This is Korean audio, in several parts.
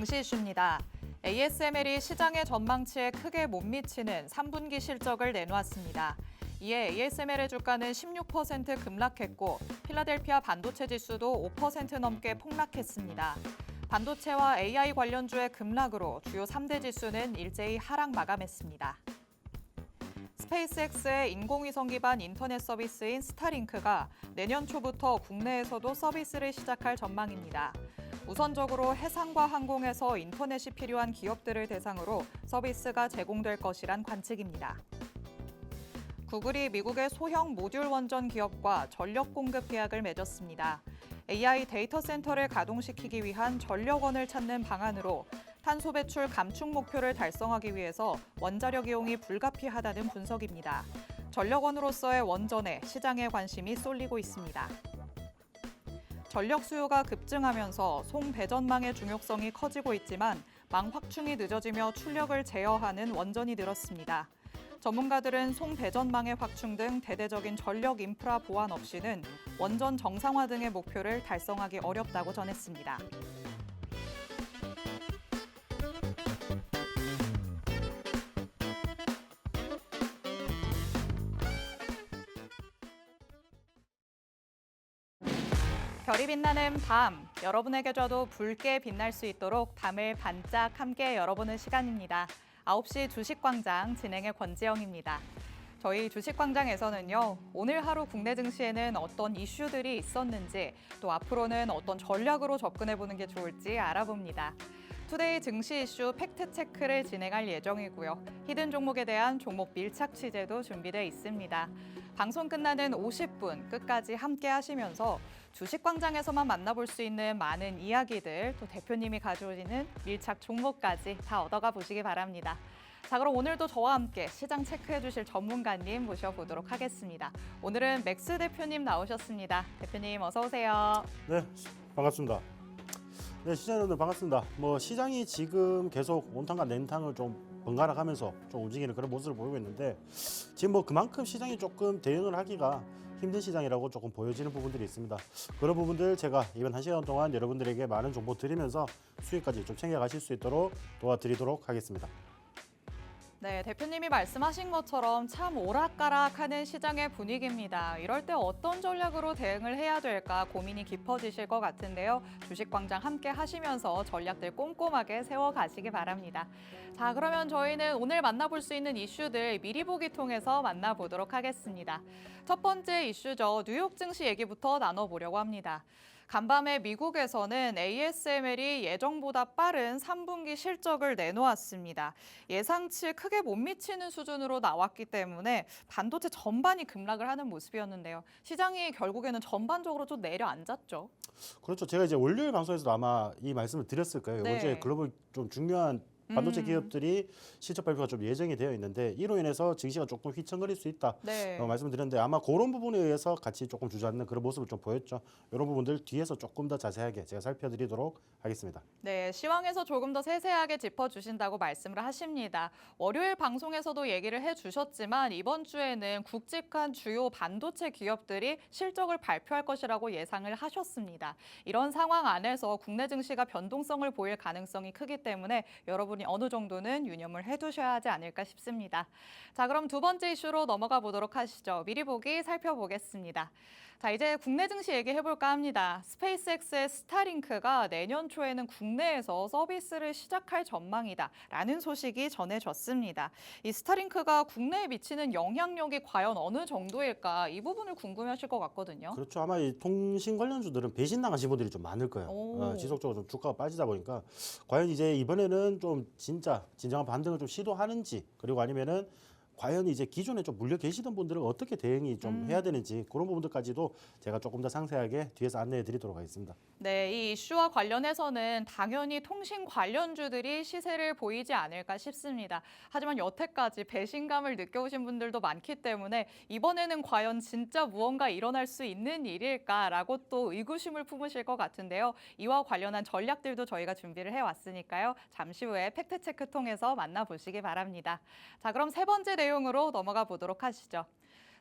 증시 이슈입니다. ASML이 시장의 전망치에 크게 못 미치는 3분기 실적을 내놓았습니다. 이에 ASML의 주가는 16% 급락했고 필라델피아 반도체 지수도 5% 넘게 폭락했습니다. 반도체와 AI 관련주의 급락으로 주요 3대 지수는 일제히 하락 마감했습니다. 스페이스X의 인공위성 기반 인터넷 서비스인 스타링크가 내년 초부터 국내에서도 서비스를 시작할 전망입니다. 우선적으로 해상과 항공에서 인터넷이 필요한 기업들을 대상으로 서비스가 제공될 것이란 관측입니다. 구글이 미국의 소형 모듈 원전 기업과 전력 공급 계약을 맺었습니다. AI 데이터 센터를 가동시키기 위한 전력원을 찾는 방안으로 탄소 배출 감축 목표를 달성하기 위해서 원자력 이용이 불가피하다는 분석입니다. 전력원으로서의 원전에 시장의 관심이 쏠리고 있습니다. 전력 수요가 급증하면서 송배전망의 중요성이 커지고 있지만 망 확충이 늦어지며 출력을 제어하는 원전이 늘었습니다. 전문가들은 송배전망의 확충 등 대대적인 전력 인프라 보완 없이는 원전 정상화 등의 목표를 달성하기 어렵다고 전했습니다. 별이 빛나는 밤, 여러분에게도 붉게 빛날 수 있도록 밤을 반짝 함께 열어보는 시간입니다. 9시 주식광장 진행의 권지영입니다. 저희 주식광장에서는요, 오늘 하루 국내 증시에는 어떤 이슈들이 있었는지, 또 앞으로는 어떤 전략으로 접근해보는 게 좋을지 알아봅니다. 투데이 증시 이슈 팩트체크를 진행할 예정이고요. 히든 종목에 대한 종목 밀착 취재도 준비되어 있습니다. 방송 끝나는 50분 끝까지 함께 하시면서 주식광장에서만 만나볼 수 있는 많은 이야기들, 또 대표님이 가져오시는 밀착 종목까지 다 얻어가 보시기 바랍니다. 자, 그럼 오늘도 저와 함께 시장 체크해 주실 전문가님 모셔보도록 하겠습니다. 오늘은 맥스 대표님 나오셨습니다. 대표님 어서 오세요. 네, 반갑습니다. 네, 시장 여러분들 반갑습니다. 시장이 지금 계속 온탕과 냉탕을 좀 번갈아 가면서 좀 움직이는 그런 모습을 보이고 있는데 지금 그만큼 시장이 조금 대응을 하기가 힘든 시장이라고 조금 보여지는 부분들이 있습니다. 그런 부분들 제가 이번 1시간 동안 여러분들에게 많은 정보 드리면서 수익까지 좀 챙겨가실 수 있도록 도와드리도록 하겠습니다. 네, 대표님이 말씀하신 것처럼 참 오락가락하는 시장의 분위기입니다. 이럴 때 어떤 전략으로 대응을 해야 될까 고민이 깊어지실 것 같은데요. 주식광장 함께 하시면서 전략들 꼼꼼하게 세워가시기 바랍니다. 자, 그러면 저희는 오늘 만나볼 수 있는 이슈들 미리 보기 통해서 만나보도록 하겠습니다. 첫 번째 이슈죠. 뉴욕 증시 얘기부터 나눠보려고 합니다. 간밤에 미국에서는 ASML이 예정보다 빠른 3분기 실적을 내놓았습니다. 예상치에 크게 못 미치는 수준으로 나왔기 때문에 반도체 전반이 급락을 하는 모습이었는데요. 시장이 결국에는 전반적으로 좀 내려앉았죠. 그렇죠. 제가 이제 월요일 방송에서도 아마 이 말씀을 드렸을 거예요. 네. 어제 글로벌 좀 중요한 반도체 기업들이 실적 발표가 좀 예정이 되어 있는데 이로 인해서 증시가 조금 휘청거릴 수 있다. 네. 말씀을 드렸는데 아마 그런 부분에 의해서 같이 조금 주저앉는 그런 모습을 좀 보였죠. 이런 부분들 뒤에서 조금 더 자세하게 제가 살펴드리도록 하겠습니다. 네, 시황에서 조금 더 세세하게 짚어주신다고 말씀을 하십니다. 월요일 방송에서도 얘기를 해주셨지만 이번 주에는 굵직한 주요 반도체 기업들이 실적을 발표할 것이라고 예상을 하셨습니다. 이런 상황 안에서 국내 증시가 변동성을 보일 가능성이 크기 때문에 여러분이 어느 정도는 유념을 해두셔야 하지 않을까 싶습니다. 자, 그럼 두 번째 이슈로 넘어가 보도록 하시죠. 미리 보기 살펴보겠습니다. 자, 이제 국내 증시 얘기해볼까 합니다. 스페이스X의 스타링크가 내년 초에는 국내에서 서비스를 시작할 전망이다라는 소식이 전해졌습니다. 이 스타링크가 국내에 미치는 영향력이 과연 어느 정도일까 이 부분을 궁금해하실 것 같거든요. 그렇죠. 아마 이 통신 관련주들은 배신당하신 분들이 좀 많을 거예요. 오. 지속적으로 좀 주가가 빠지다 보니까 과연 이제 이번에는 좀 진짜 진정한 반등을 좀 시도하는지 그리고 아니면은 과연 이제 기존에 좀 물려 계시던 분들은 어떻게 대응이 좀 해야 되는지 그런 부분들까지도 제가 조금 더 상세하게 뒤에서 안내해 드리도록 하겠습니다. 네, 이 이슈와 관련해서는 당연히 통신 관련주들이 시세를 보이지 않을까 싶습니다. 하지만 여태까지 배신감을 느껴오신 분들도 많기 때문에 이번에는 과연 진짜 무언가 일어날 수 있는 일일까라고 또 의구심을 품으실 것 같은데요. 이와 관련한 전략들도 저희가 준비를 해왔으니까요. 잠시 후에 팩트체크 통해서 만나보시기 바랍니다. 자, 그럼 세 번째 내용으로 넘어가 보도록 하시죠.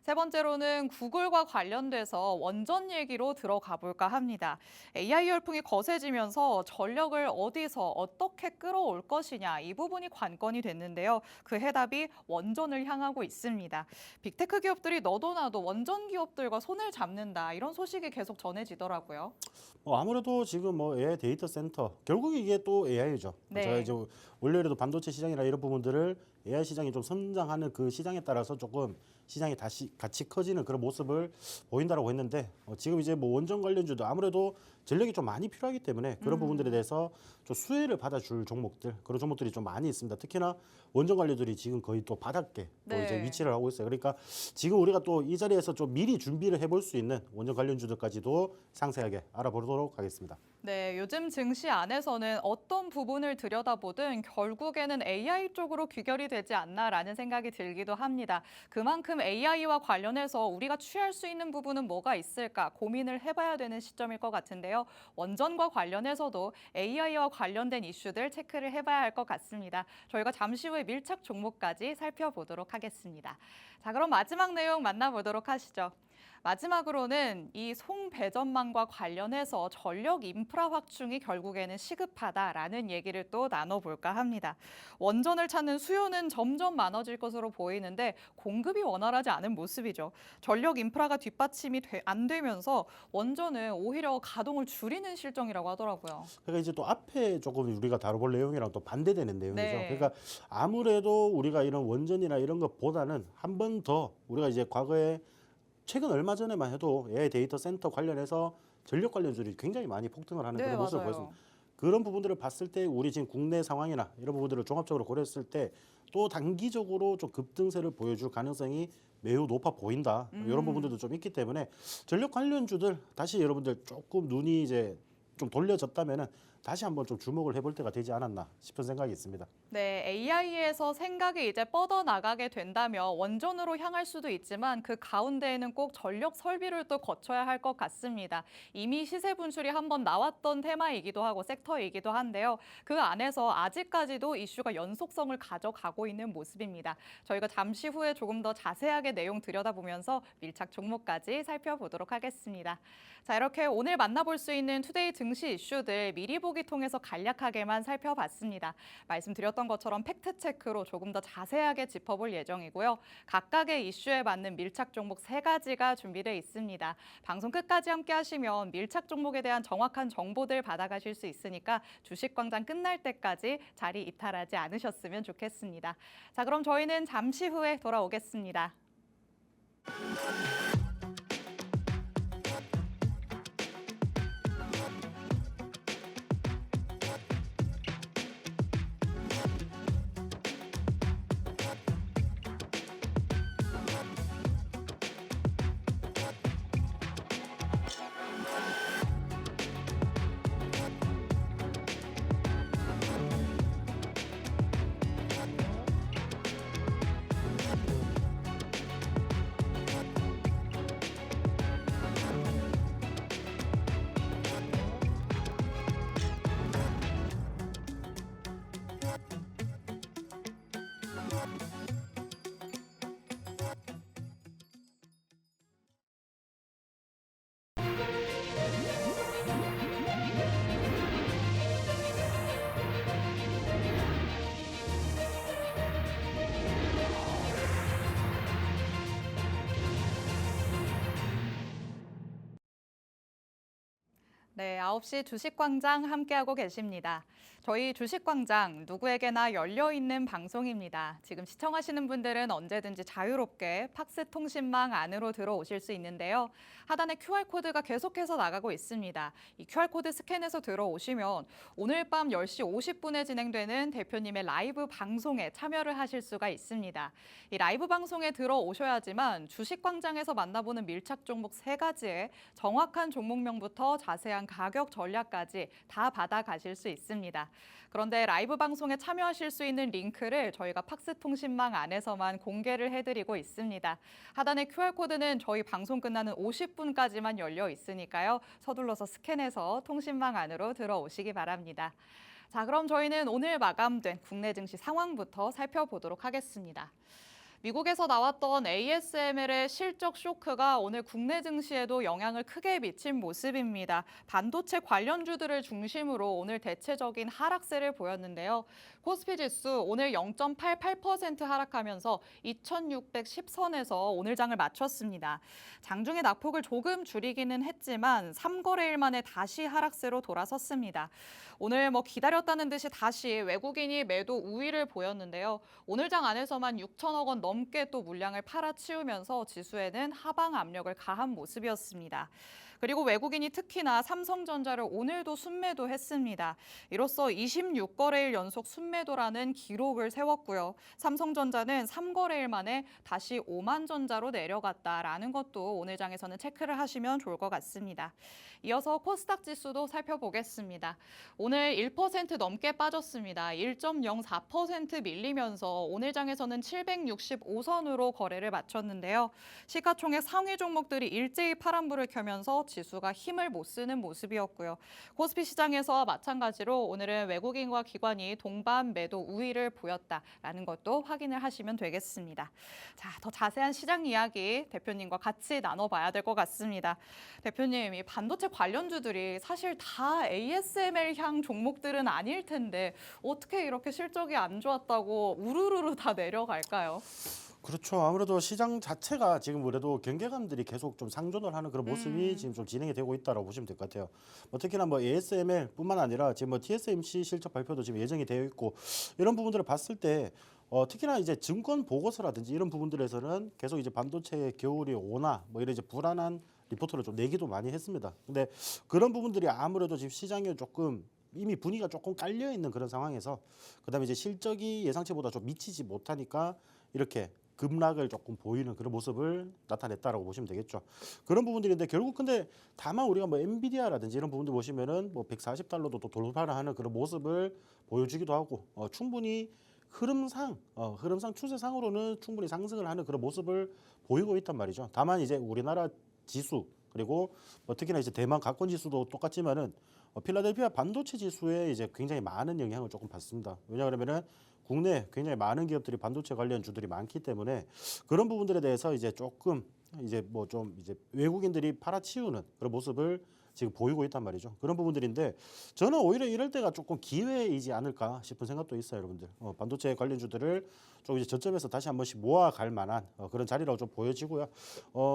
세 번째로는 구글과 관련돼서 원전 얘기로 들어가 볼까 합니다. AI 열풍이 거세지면서 전력을 어디서 어떻게 끌어올 것이냐 이 부분이 관건이 됐는데요. 그 해답이 원전을 향하고 있습니다. 빅테크 기업들이 너도 나도 원전 기업들과 손을 잡는다 이런 소식이 계속 전해지더라고요. 아무래도 지금 뭐 AI 데이터 센터 결국 이게 또 AI죠. 네. 저희 이제 원래라도 반도체 시장이나 이런 부분들을 AI 시장이 좀 성장하는 그 시장에 따라서 조금 시장이 다시 같이 커지는 그런 모습을 보인다라고 했는데 지금 이제 뭐 원전 관련주도 아무래도 전력이 좀 많이 필요하기 때문에 그런 부분들에 대해서 좀 수혜를 받아줄 종목들 그런 종목들이 좀 많이 있습니다. 특히나 원전 관료들이 지금 거의 또 바닥에 또 네. 이제 위치를 하고 있어요. 그러니까 지금 우리가 또 이 자리에서 좀 미리 준비를 해볼 수 있는 원전 관련주들까지도 상세하게 알아보도록 하겠습니다. 네, 요즘 증시 안에서는 어떤 부분을 들여다보든 결국에는 AI 쪽으로 귀결이 되지 않나라는 생각이 들기도 합니다. 그만큼 AI와 관련해서 우리가 취할 수 있는 부분은 뭐가 있을까 고민을 해봐야 되는 시점일 것 같은데요. 원전과 관련해서도 AI와 관련된 이슈들 체크를 해봐야 할 것 같습니다. 저희가 잠시 후에 밀착 종목까지 살펴보도록 하겠습니다. 자, 그럼 마지막 내용 만나보도록 하시죠. 마지막으로는 이 송배전망과 관련해서 전력 인프라 확충이 결국에는 시급하다라는 얘기를 또 나눠볼까 합니다. 원전을 찾는 수요는 점점 많아질 것으로 보이는데 공급이 원활하지 않은 모습이죠. 전력 인프라가 뒷받침이 안 되면서 원전은 오히려 가동을 줄이는 실정이라고 하더라고요. 그러니까 이제 또 앞에 조금 우리가 다뤄볼 내용이랑 또 반대되는 내용이죠. 네. 그러니까 아무래도 우리가 이런 원전이나 이런 것보다는 한 번 더 우리가 이제 과거에 최근 얼마 전에만 해도 AI 데이터 센터 관련해서 전력 관련주들이 굉장히 많이 폭등을 하는 네, 그런 모습을 맞아요. 보였습니다. 그런 부분들을 봤을 때 우리 지금 국내 상황이나 이런 부분들을 종합적으로 고려했을 때 또 단기적으로 좀 급등세를 보여줄 가능성이 매우 높아 보인다. 이런 부분들도 좀 있기 때문에 전력 관련주들 다시 여러분들 조금 눈이 이제 좀 돌려졌다면은 다시 한번 좀 주목을 해볼 때가 되지 않았나 싶은 생각이 있습니다. 네, AI에서 생각이 이제 뻗어나가게 된다면 원전으로 향할 수도 있지만 그 가운데에는 꼭 전력 설비를 또 거쳐야 할 것 같습니다. 이미 시세 분출이 한번 나왔던 테마이기도 하고 섹터이기도 한데요. 그 안에서 아직까지도 이슈가 연속성을 가져가고 있는 모습입니다. 저희가 잠시 후에 조금 더 자세하게 내용 들여다보면서 밀착 종목까지 살펴보도록 하겠습니다. 자, 이렇게 오늘 만나볼 수 있는 투데이 증시 이슈들 미리 보기 통해서 간략하게만 살펴봤습니다. 말씀드렸던 것처럼 팩트체크로 조금 더 자세하게 짚어볼 예정이고요. 각각의 이슈에 맞는 밀착 종목 3가지가 준비되어 있습니다. 방송 끝까지 함께 하시면 밀착 종목에 대한 정확한 정보들 받아가실 수 있으니까 주식광장 끝날 때까지 자리 이탈하지 않으셨으면 좋겠습니다. 자, 그럼 저희는 잠시 후에 돌아오겠습니다. 네, 9시 주식광장 함께하고 계십니다. 저희 주식광장 누구에게나 열려있는 방송입니다. 지금 시청하시는 분들은 언제든지 자유롭게 팍스 통신망 안으로 들어오실 수 있는데요. 하단에 QR코드가 계속해서 나가고 있습니다. 이 QR코드 스캔해서 들어오시면 오늘 밤 10시 50분에 진행되는 대표님의 라이브 방송에 참여를 하실 수가 있습니다. 이 라이브 방송에 들어오셔야지만 주식광장에서 만나보는 밀착 종목 3가지의 정확한 종목명부터 자세한 가격 전략까지 다 받아가실 수 있습니다. 그런데 라이브 방송에 참여하실 수 있는 링크를 저희가 팍스 통신망 안에서만 공개를 해드리고 있습니다. 하단의 QR코드는 저희 방송 끝나는 50분까지만 열려 있으니까요. 서둘러서 스캔해서 통신망 안으로 들어오시기 바랍니다. 자, 그럼 저희는 오늘 마감된 국내 증시 상황부터 살펴보도록 하겠습니다. 미국에서 나왔던 ASML의 실적 쇼크가 오늘 국내 증시에도 영향을 크게 미친 모습입니다. 반도체 관련주들을 중심으로 오늘 대체적인 하락세를 보였는데요. 코스피 지수 오늘 0.88% 하락하면서 2610선에서 오늘 장을 마쳤습니다. 장중에 낙폭을 조금 줄이기는 했지만 3거래일 만에 다시 하락세로 돌아섰습니다. 오늘 기다렸다는 듯이 다시 외국인이 매도 우위를 보였는데요. 오늘 장 안에서만 6천억 원 넘게 또 물량을 팔아치우면서 지수에는 하방 압력을 가한 모습이었습니다. 그리고 외국인이 특히나 삼성전자를 오늘도 순매도했습니다. 이로써 26거래일 연속 순매도라는 기록을 세웠고요. 삼성전자는 3거래일 만에 다시 5만 전자로 내려갔다라는 것도 오늘 장에서는 체크를 하시면 좋을 것 같습니다. 이어서 코스닥 지수도 살펴보겠습니다. 오늘 1% 넘게 빠졌습니다. 1.04% 밀리면서 오늘 장에서는 765선으로 거래를 마쳤는데요. 시가총액 상위 종목들이 일제히 파란불을 켜면서 지수가 힘을 못 쓰는 모습이었고요. 코스피 시장에서 마찬가지로 오늘은 외국인과 기관이 동반 매도 우위를 보였다라는 것도 확인을 하시면 되겠습니다. 자, 더 자세한 시장 이야기 대표님과 같이 나눠봐야 될 것 같습니다. 대표님, 이 반도체 관련주들이 사실 다 ASML향 종목들은 아닐 텐데 어떻게 이렇게 실적이 안 좋았다고 우르르르 다 내려갈까요? 그렇죠. 아무래도 시장 자체가 지금 그래도 경계감들이 계속 좀 상존을 하는 그런 모습이 지금 좀 진행이 되고 있다고 보시면 될 것 같아요. 특히나 ASML뿐만 아니라 지금 TSMC 실적 발표도 지금 예정이 되어 있고 이런 부분들을 봤을 때 특히나 이제 증권 보고서라든지 이런 부분들에서는 계속 이제 반도체의 겨울이 오나 이런 이제 불안한 리포트를 좀 내기도 많이 했습니다. 근데 그런 부분들이 아무래도 지금 시장에 조금 이미 분위기가 조금 깔려 있는 그런 상황에서 그다음에 이제 실적이 예상치보다 좀 미치지 못하니까 이렇게 급락을 조금 보이는 그런 모습을 나타냈다라고 보시면 되겠죠. 그런 부분들인데 결국 근데 다만 우리가 엔비디아라든지 이런 부분들 보시면은 140달러도 또 돌파를 하는 그런 모습을 보여주기도 하고 충분히 흐름상 추세상으로는 충분히 상승을 하는 그런 모습을 보이고 있단 말이죠. 다만 이제 우리나라 지수 그리고 특히나 이제 대만 가권 지수도 똑같지만은 필라델피아 반도체 지수에 이제 굉장히 많은 영향을 조금 받습니다. 왜냐하면은 국내 굉장히 많은 기업들이 반도체 관련 주들이 많기 때문에 그런 부분들에 대해서 이제 조금 이제 좀 이제 외국인들이 팔아치우는 그런 모습을 지금 보이고 있단 말이죠. 그런 부분들인데 저는 오히려 이럴 때가 조금 기회이지 않을까 싶은 생각도 있어요, 여러분들. 반도체 관련주들을 좀 이제 저점에서 다시 한 번씩 모아갈 만한 그런 자리라고 좀 보여지고요.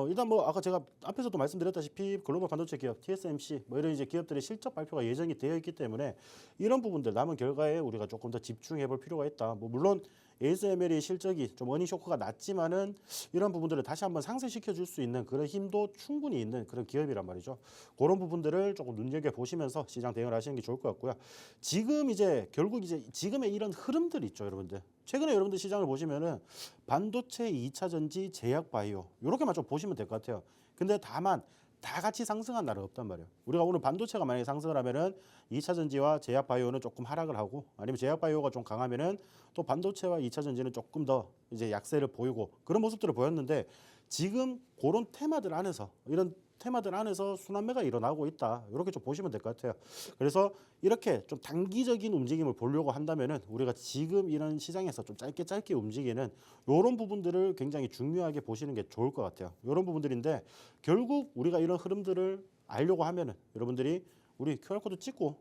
일단 아까 제가 앞에서도 말씀드렸다시피 글로벌 반도체 기업 TSMC 이런 이제 기업들의 실적 발표가 예정이 되어 있기 때문에 이런 부분들 남은 결과에 우리가 조금 더 집중해 볼 필요가 있다. 물론 ASML의 실적이 좀 어닝 쇼크가 났지만은 이런 부분들을 다시 한번 상쇄시켜 줄 수 있는 그런 힘도 충분히 있는 그런 기업이란 말이죠. 그런 부분들을 조금 눈여겨 보시면서 시장 대응을 하시는 게 좋을 것 같고요. 지금 이제 결국 이제 지금의 이런 흐름들 있죠, 여러분들. 최근에 여러분들 시장을 보시면은 반도체, 2차 전지, 제약 바이오 이렇게만 좀 보시면 될 것 같아요. 근데 다만 다 같이 상승한 날은 없단 말이에요. 우리가 오늘 반도체가 만약에 상승을 하면은 2차 전지와 제약 바이오는 조금 하락을 하고 아니면 제약 바이오가 좀 강하면은 또 반도체와 2차 전지는 조금 더 이제 약세를 보이고 그런 모습들을 보였는데 지금 그런 테마들 안에서 이런 테마들 안에서 순환매가 일어나고 있다. 이렇게 좀 보시면 될 것 같아요. 그래서 이렇게 좀 단기적인 움직임을 보려고 한다면은 우리가 지금 이런 시장에서 좀 짧게 움직이는 이런 부분들을 굉장히 중요하게 보시는 게 좋을 것 같아요. 이런 부분들인데 결국 우리가 이런 흐름들을 알려고 하면은 여러분들이 우리 QR코드 찍고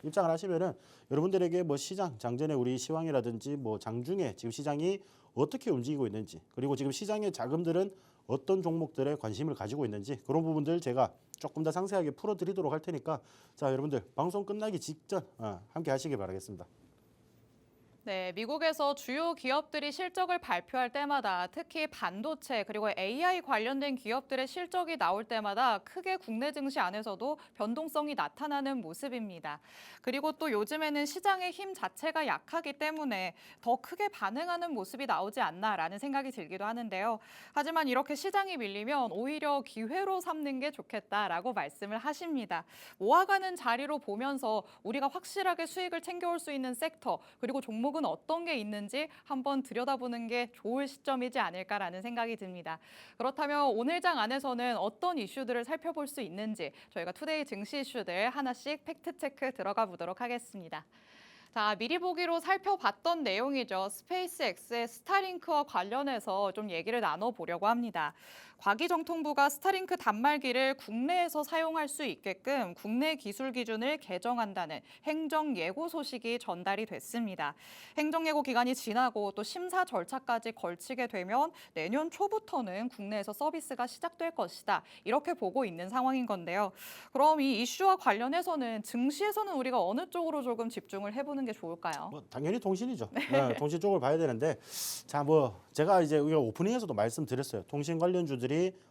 입장을 하시면은 여러분들에게 시장 장전에 우리 시황이라든지 장중에 지금 시장이 어떻게 움직이고 있는지 그리고 지금 시장의 자금들은 어떤 종목들에 관심을 가지고 있는지 그런 부분들 제가 조금 더 상세하게 풀어드리도록 할 테니까 자 여러분들 방송 끝나기 직전 함께 하시길 바라겠습니다. 네, 미국에서 주요 기업들이 실적을 발표할 때마다 특히 반도체 그리고 AI 관련된 기업들의 실적이 나올 때마다 크게 국내 증시 안에서도 변동성이 나타나는 모습입니다. 그리고 또 요즘에는 시장의 힘 자체가 약하기 때문에 더 크게 반응하는 모습이 나오지 않나라는 생각이 들기도 하는데요. 하지만 이렇게 시장이 밀리면 오히려 기회로 삼는 게 좋겠다라고 말씀을 하십니다. 모아가는 자리로 보면서 우리가 확실하게 수익을 챙겨올 수 있는 섹터 그리고 종목은 어떤 게 있는지 한번 들여다보는 게 좋을 시점이지 않을까라는 생각이 듭니다. 그렇다면 오늘 장 안에서는 어떤 이슈들을 살펴볼 수 있는지 저희가 투데이 증시 이슈들 하나씩 팩트체크 들어가 보도록 하겠습니다. 자, 미리 보기로 살펴봤던 내용이죠. 스페이스X의 스타링크와 관련해서 좀 얘기를 나눠보려고 합니다. 과기정통부가 스타링크 단말기를 국내에서 사용할 수 있게끔 국내 기술 기준을 개정한다는 행정 예고 소식이 전달이 됐습니다. 행정 예고 기간이 지나고 또 심사 절차까지 걸치게 되면 내년 초부터는 국내에서 서비스가 시작될 것이다. 이렇게 보고 있는 상황인 건데요. 그럼 이 이슈와 관련해서는 증시에서는 우리가 어느 쪽으로 조금 집중을 해보는 게 좋을까요? 뭐 당연히 통신이죠. 네, 통신 쪽을 봐야 되는데, 자, 뭐 제가 이제 우리가 오프닝에서도 말씀드렸어요. 통신 관련주들이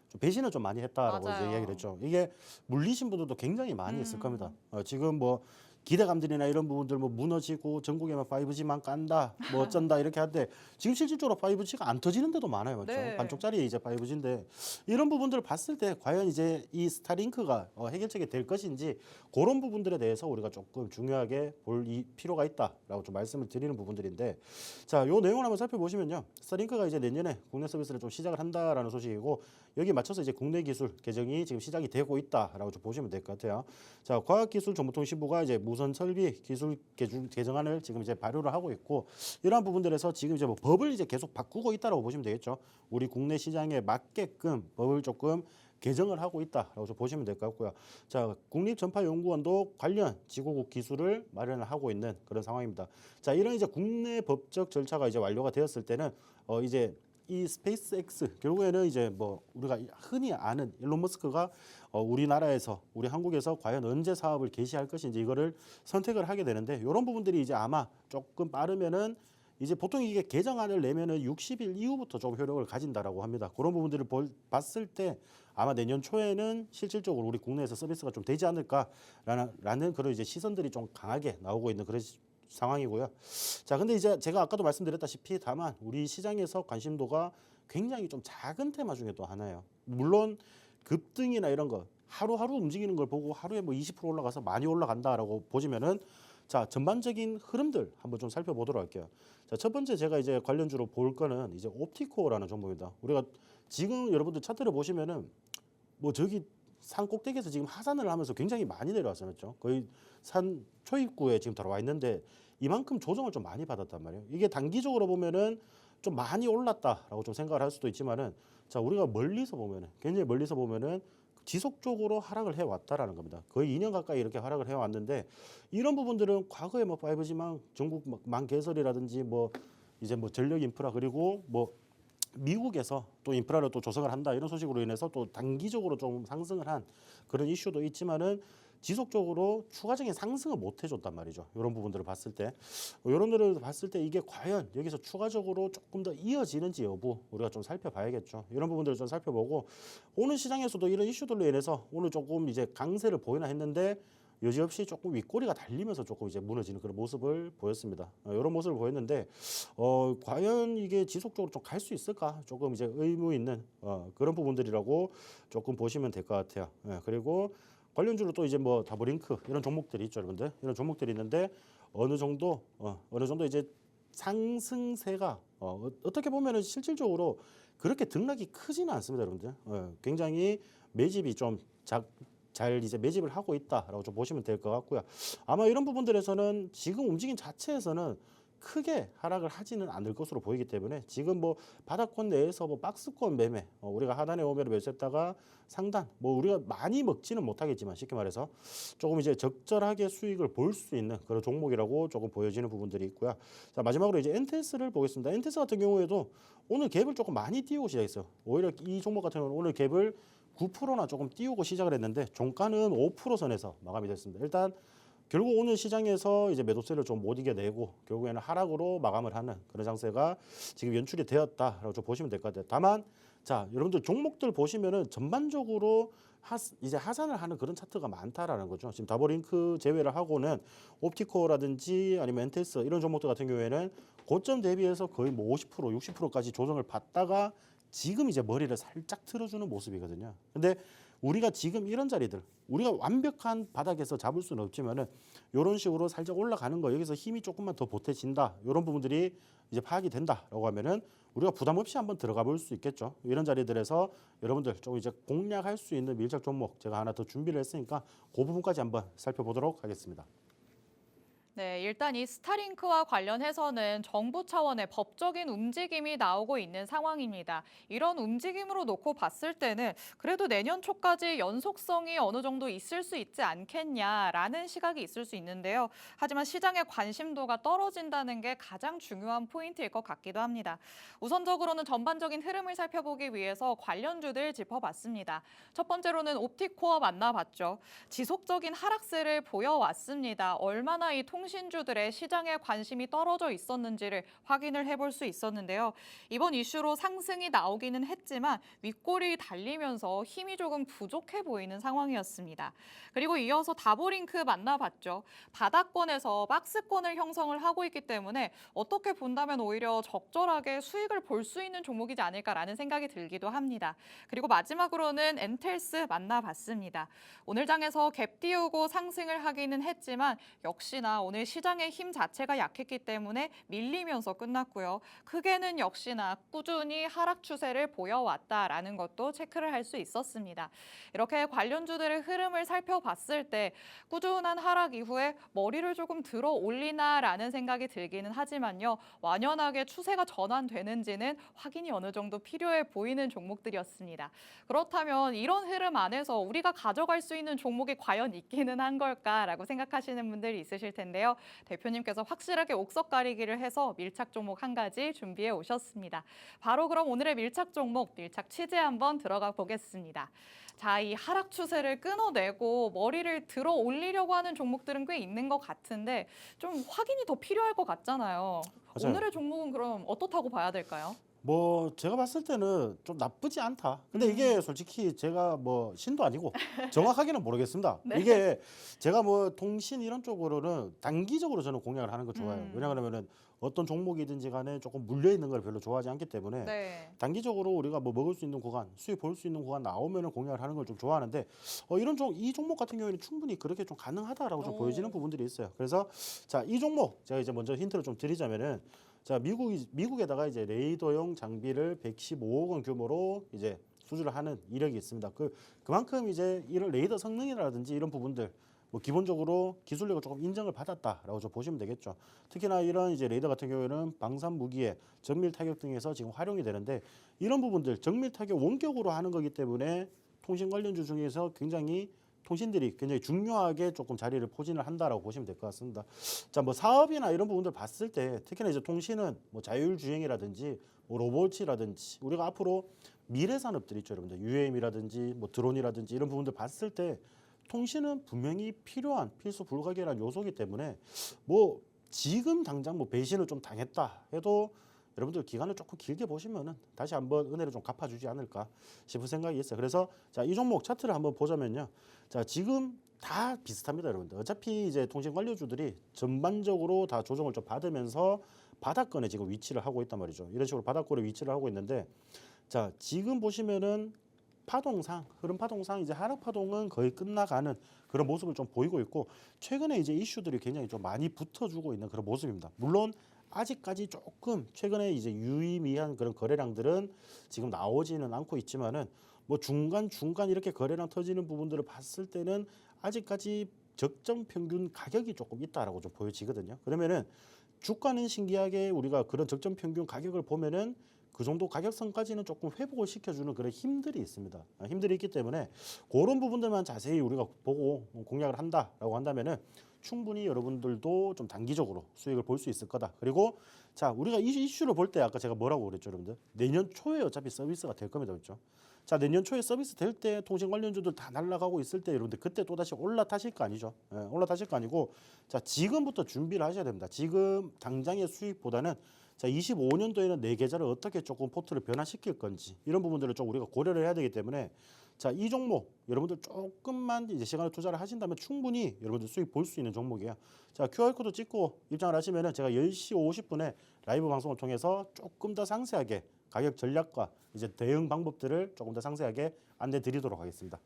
좀 배신을 좀 많이 했다라고 이제 맞아요. 이야기를 했죠. 이게 물리신 분들도 굉장히 많이 있을 겁니다. 지금 뭐 기대감들이나 이런 부분들 뭐 무너지고 전국에만 5G만 깐다, 뭐 어쩐다 이렇게 하는데 지금 실질적으로 5G가 안 터지는 데도 많아요, 맞죠? 네. 반쪽짜리 이제 5G인데 이런 부분들을 봤을 때 과연 이제 이 스타링크가 해결책이 될 것인지 그런 부분들에 대해서 우리가 조금 중요하게 볼 필요가 있다라고 좀 말씀을 드리는 부분들인데, 자, 요 내용을 한번 살펴보시면요, 스타링크가 이제 내년에 국내 서비스를 좀 시작을 한다라는 소식이고 여기 맞춰서 이제 국내 기술 개정이 지금 시작이 되고 있다라고 좀 보시면 될 것 같아요. 자, 과학기술정보통신부가 이제 무선 설비 기술 개정안을 지금 이제 발효를 하고 있고 이러한 부분들에서 지금 이제 뭐 법을 이제 계속 바꾸고 있다라고 보시면 되겠죠. 우리 국내 시장에 맞게끔 법을 조금 개정을 하고 있다라고 좀 보시면 될 것 같고요. 자, 국립전파연구원도 관련 지고국 기술을 마련을 하고 있는 그런 상황입니다. 자, 이런 이제 국내 법적 절차가 이제 완료가 되었을 때는 이제 이 스페이스X 결국에는 이제 뭐 우리가 흔히 아는 일론 머스크가 우리나라에서 우리 한국에서 과연 언제 사업을 개시할 것인지 이거를 선택을 하게 되는데 이런 부분들이 이제 아마 조금 빠르면은 이제 보통 이게 개정안을 내면은 60일 이후부터 좀 효력을 가진다라고 합니다. 그런 부분들을 봤을 때 아마 내년 초에는 실질적으로 우리 국내에서 서비스가 좀 되지 않을까라는 그런 이제 시선들이 좀 강하게 나오고 있는 그런 상황이고요. 자, 근데 이제 제가 아까도 말씀드렸다시피 다만 우리 시장에서 관심도가 굉장히 좀 작은 테마 중에 또 하나예요. 물론 급등이나 이런 거 하루하루 움직이는 걸 보고 하루에 뭐 20% 올라가서 많이 올라간다라고 보시면은 자, 전반적인 흐름들 한번 좀 살펴보도록 할게요. 자, 첫 번째 제가 이제 관련주로 볼 거는 이제 옵티코어라는 종목입니다. 우리가 지금 여러분들 차트를 보시면은 뭐 저기 산 꼭대기에서 지금 하산을 하면서 굉장히 많이 내려왔어요, 맞죠? 거의 산 초입구에 지금 들어와 있는데 이만큼 조정을 좀 많이 받았단 말이에요. 이게 단기적으로 보면은 좀 많이 올랐다라고 좀 생각을 할 수도 있지만은 자, 우리가 멀리서 보면은 굉장히 멀리서 보면은 지속적으로 하락을 해왔다라는 겁니다. 거의 2년 가까이 이렇게 하락을 해왔는데 이런 부분들은 과거에 뭐 5G망 전국망 개설이라든지 뭐 이제 뭐 전력 인프라 그리고 뭐 미국에서 또 인프라를 또 조성을 한다 이런 소식으로 인해서 또 단기적으로 좀 상승을 한 그런 이슈도 있지만은 지속적으로 추가적인 상승을 못 해줬단 말이죠. 이런 부분들을 봤을 때, 이런 데를 봤을 때 이게 과연 여기서 추가적으로 조금 더 이어지는지 여부 우리가 좀 살펴봐야겠죠. 이런 부분들을 좀 살펴보고 오늘 시장에서도 이런 이슈들로 인해서 오늘 조금 이제 강세를 보이나 했는데 여지없이 조금 윗꼬리가 달리면서 조금 이제 무너지는 그런 모습을 보였습니다. 이런 모습을 보였는데 과연 이게 지속적으로 좀 갈 수 있을까? 조금 이제 의무 있는 그런 부분들이라고 조금 보시면 될 것 같아요. 그리고 관련주로 또 이제 뭐 다보링크 이런 종목들이 있죠, 여러분들. 이런 종목들이 있는데 어느 정도 이제 상승세가 어떻게 보면은 실질적으로 그렇게 등락이 크지는 않습니다, 여러분들. 굉장히 매집이 좀 잘 이제 매집을 하고 있다라고 좀 보시면 될 것 같고요. 아마 이런 부분들에서는 지금 움직임 자체에서는 크게 하락을 하지는 않을 것으로 보이기 때문에 지금 뭐 바닥권 내에서 뭐 박스권 매매 우리가 하단에 오면 매수했다가 상단 뭐 우리가 많이 먹지는 못하겠지만 쉽게 말해서 조금 이제 적절하게 수익을 볼 수 있는 그런 종목이라고 조금 보여지는 부분들이 있고요. 자, 마지막으로 이제 엔테스를 보겠습니다. 엔테스 같은 경우에도 오늘 갭을 조금 많이 띄우고 시작했어요. 오히려 이 종목 같은 경우는 오늘 갭을 9%나 조금 띄우고 시작을 했는데 종가는 5% 선에서 마감이 됐습니다. 일단 결국 오늘 시장에서 이제 매도세를 좀 못 이겨내고 결국에는 하락으로 마감을 하는 그런 장세가 지금 연출이 되었다라고 좀 보시면 될 것 같아요. 다만 자, 여러분들 종목들 보시면은 전반적으로 이제 하산을 하는 그런 차트가 많다라는 거죠. 지금 다보링크 제외를 하고는 옵티코라든지 아니면 엔테스 이런 종목들 같은 경우에는 고점 대비해서 거의 뭐 50%, 60%까지 조정을 받다가 지금 이제 머리를 살짝 틀어주는 모습이거든요. 근데 우리가 지금 이런 자리들, 우리가 완벽한 바닥에서 잡을 수는 없지만은 이런 식으로 살짝 올라가는 거 여기서 힘이 조금만 더 보태진다. 이런 부분들이 이제 파악이 된다라고 하면은 우리가 부담 없이 한번 들어가 볼 수 있겠죠. 이런 자리들에서 여러분들 좀 이제 공략할 수 있는 밀착 종목 제가 하나 더 준비를 했으니까 그 부분까지 한번 살펴보도록 하겠습니다. 네, 일단 이 스타링크와 관련해서는 정부 차원의 법적인 움직임이 나오고 있는 상황입니다. 이런 움직임으로 놓고 봤을 때는 그래도 내년 초까지 연속성이 어느 정도 있을 수 있지 않겠냐라는 시각이 있을 수 있는데요. 하지만 시장의 관심도가 떨어진다는 게 가장 중요한 포인트일 것 같기도 합니다. 우선적으로는 전반적인 흐름을 살펴보기 위해서 관련주들 짚어봤습니다. 첫 번째로는 옵티코어 만나봤죠. 지속적인 하락세를 보여왔습니다. 얼마나 이 통신주들의 시장에 관심이 떨어져 있었는지를 확인을 해볼 수 있었는데요. 이번 이슈로 상승이 나오기는 했지만 윗골이 달리면서 힘이 조금 부족해 보이는 상황이었습니다. 그리고 이어서 다보링크 만나봤죠. 바닥권에서 박스권을 형성을 하고 있기 때문에 어떻게 본다면 오히려 적절하게 수익을 볼 수 있는 종목이지 않을까라는 생각이 들기도 합니다. 그리고 마지막으로는 엔텔스 만나봤습니다. 오늘 장에서 갭 띄우고 상승을 하기는 했지만 역시나 오늘 시장의 힘 자체가 약했기 때문에 밀리면서 끝났고요. 크게는 역시나 꾸준히 하락 추세를 보여왔다라는 것도 체크를 할 수 있었습니다. 이렇게 관련주들의 흐름을 살펴봤을 때 꾸준한 하락 이후에 머리를 조금 들어 올리나라는 생각이 들기는 하지만요. 완연하게 추세가 전환되는지는 확인이 어느 정도 필요해 보이는 종목들이었습니다. 그렇다면 이런 흐름 안에서 우리가 가져갈 수 있는 종목이 과연 있기는 한 걸까라고 생각하시는 분들이 있으실 텐데요. 대표님께서 확실하게 옥석 가리기를 해서 밀착 종목 한 가지 준비해 오셨습니다. 바로 그럼 오늘의 밀착 종목, 밀착 취재 한번 들어가 보겠습니다. 자, 이 하락 추세를 끊어내고 머리를 들어 올리려고 하는 종목들은 꽤 있는 것 같은데 좀 확인이 더 필요할 것 같잖아요. 맞아요. 오늘의 종목은 그럼 어떻다고 봐야 될까요? 뭐 제가 봤을 때는 좀 나쁘지 않다. 근데 이게 솔직히 제가 뭐 신도 아니고 정확하게는 모르겠습니다. 네. 이게 제가 뭐 통신 이런 쪽으로는 단기적으로 저는 공략을 하는 거 좋아해요. 왜냐하면은 어떤 종목이든지 간에 조금 물려 있는 걸 별로 좋아하지 않기 때문에 네. 단기적으로 우리가 뭐 먹을 수 있는 구간, 수익 볼 수 있는 구간 나오면은 공략을 하는 걸 좀 좋아하는데 이 종목 같은 경우에는 충분히 그렇게 좀 가능하다라고 좀 오. 보여지는 부분들이 있어요. 그래서 자, 이 종목 제가 이제 먼저 힌트를 좀 드리자면은 자, 미국에다가 이제 레이더용 장비를 115억 원 규모로 이제 수주를 하는 이력이 있습니다. 그만큼 이제 이런 레이더 성능이라든지 이런 부분들 뭐 기본적으로 기술력을 조금 인정을 받았다라고 좀 보시면 되겠죠. 특히나 이런 이제 레이더 같은 경우에는 방산 무기에 정밀 타격 등에서 지금 활용이 되는데 이런 부분들 정밀 타격 원격으로 하는 거기 때문에 통신 관련주 중에서 굉장히 통신들이 굉장히 중요하게 조금 자리를 포진을 한다라고 보시면 될 것 같습니다. 자, 뭐 사업이나 이런 부분들 봤을 때 특히나 이제 통신은 뭐 자율주행이라든지 뭐 로봇이라든지 우리가 앞으로 미래 산업들 있죠, 여러분들. UAM이라든지 뭐 드론이라든지 이런 부분들 봤을 때 통신은 분명히 필요한 필수 불가결한 요소이기 때문에 뭐 지금 당장 뭐 배신을 좀 당했다 해도 여러분들 기간을 조금 길게 보시면은 다시 한번 은혜를 좀 갚아주지 않을까 싶은 생각이 있어요. 그래서 자, 이 종목 차트를 한번 보자면요. 자, 지금 다 비슷합니다, 여러분들. 어차피 이제 통신 관료주들이 전반적으로 다 조정을 좀 받으면서 바닥권에 지금 위치를 하고 있단 말이죠. 이런 식으로 바닥권에 위치를 하고 있는데 자, 지금 보시면은 흐름 파동상 이제 하락 파동은 거의 끝나가는 그런 모습을 좀 보이고 있고 최근에 이제 이슈들이 굉장히 좀 많이 붙어주고 있는 그런 모습입니다. 물론 아직까지 조금 최근에 이제 유의미한 그런 거래량들은 지금 나오지는 않고 있지만은 뭐 중간 이렇게 거래량 터지는 부분들을 봤을 때는 아직까지 적정 평균 가격이 조금 있다라고 좀 보여지거든요. 그러면은 주가는 신기하게 우리가 그런 적정 평균 가격을 보면은 그 정도 가격선까지는 조금 회복을 시켜주는 그런 힘들이 있습니다. 힘들이 있기 때문에 그런 부분들만 자세히 우리가 보고 공략을 한다라고 한다면은 충분히 여러분들도 좀 단기적으로 수익을 볼 수 있을 거다. 그리고 자, 우리가 이 이슈를 볼 때 아까 제가 뭐라고 그랬죠, 여러분들? 내년 초에 어차피 서비스가 될 겁니다, 그렇죠? 자, 내년 초에 서비스 될 때 통신 관련주들 다 날아가고 있을 때 여러분들 그때 또 다시 올라타실 거 아니죠? 올라타실 거 아니고 자, 지금부터 준비를 하셔야 됩니다. 지금 당장의 수익보다는 자, 25년도에는 내 계좌를 어떻게 조금 포트를 변화시킬 건지 이런 부분들을 좀 우리가 고려를 해야 되기 때문에 자, 이 종목 여러분들 조금만 이제 시간을 투자를 하신다면 충분히 여러분들 수익 볼 수 있는 종목이에요. 자, QR코드 찍고 입장을 하시면은 제가 10시 50분에 라이브 방송을 통해서 조금 더 상세하게 가격 전략과 이제 대응 방법들을 조금 더 상세하게 안내 드리도록 하겠습니다.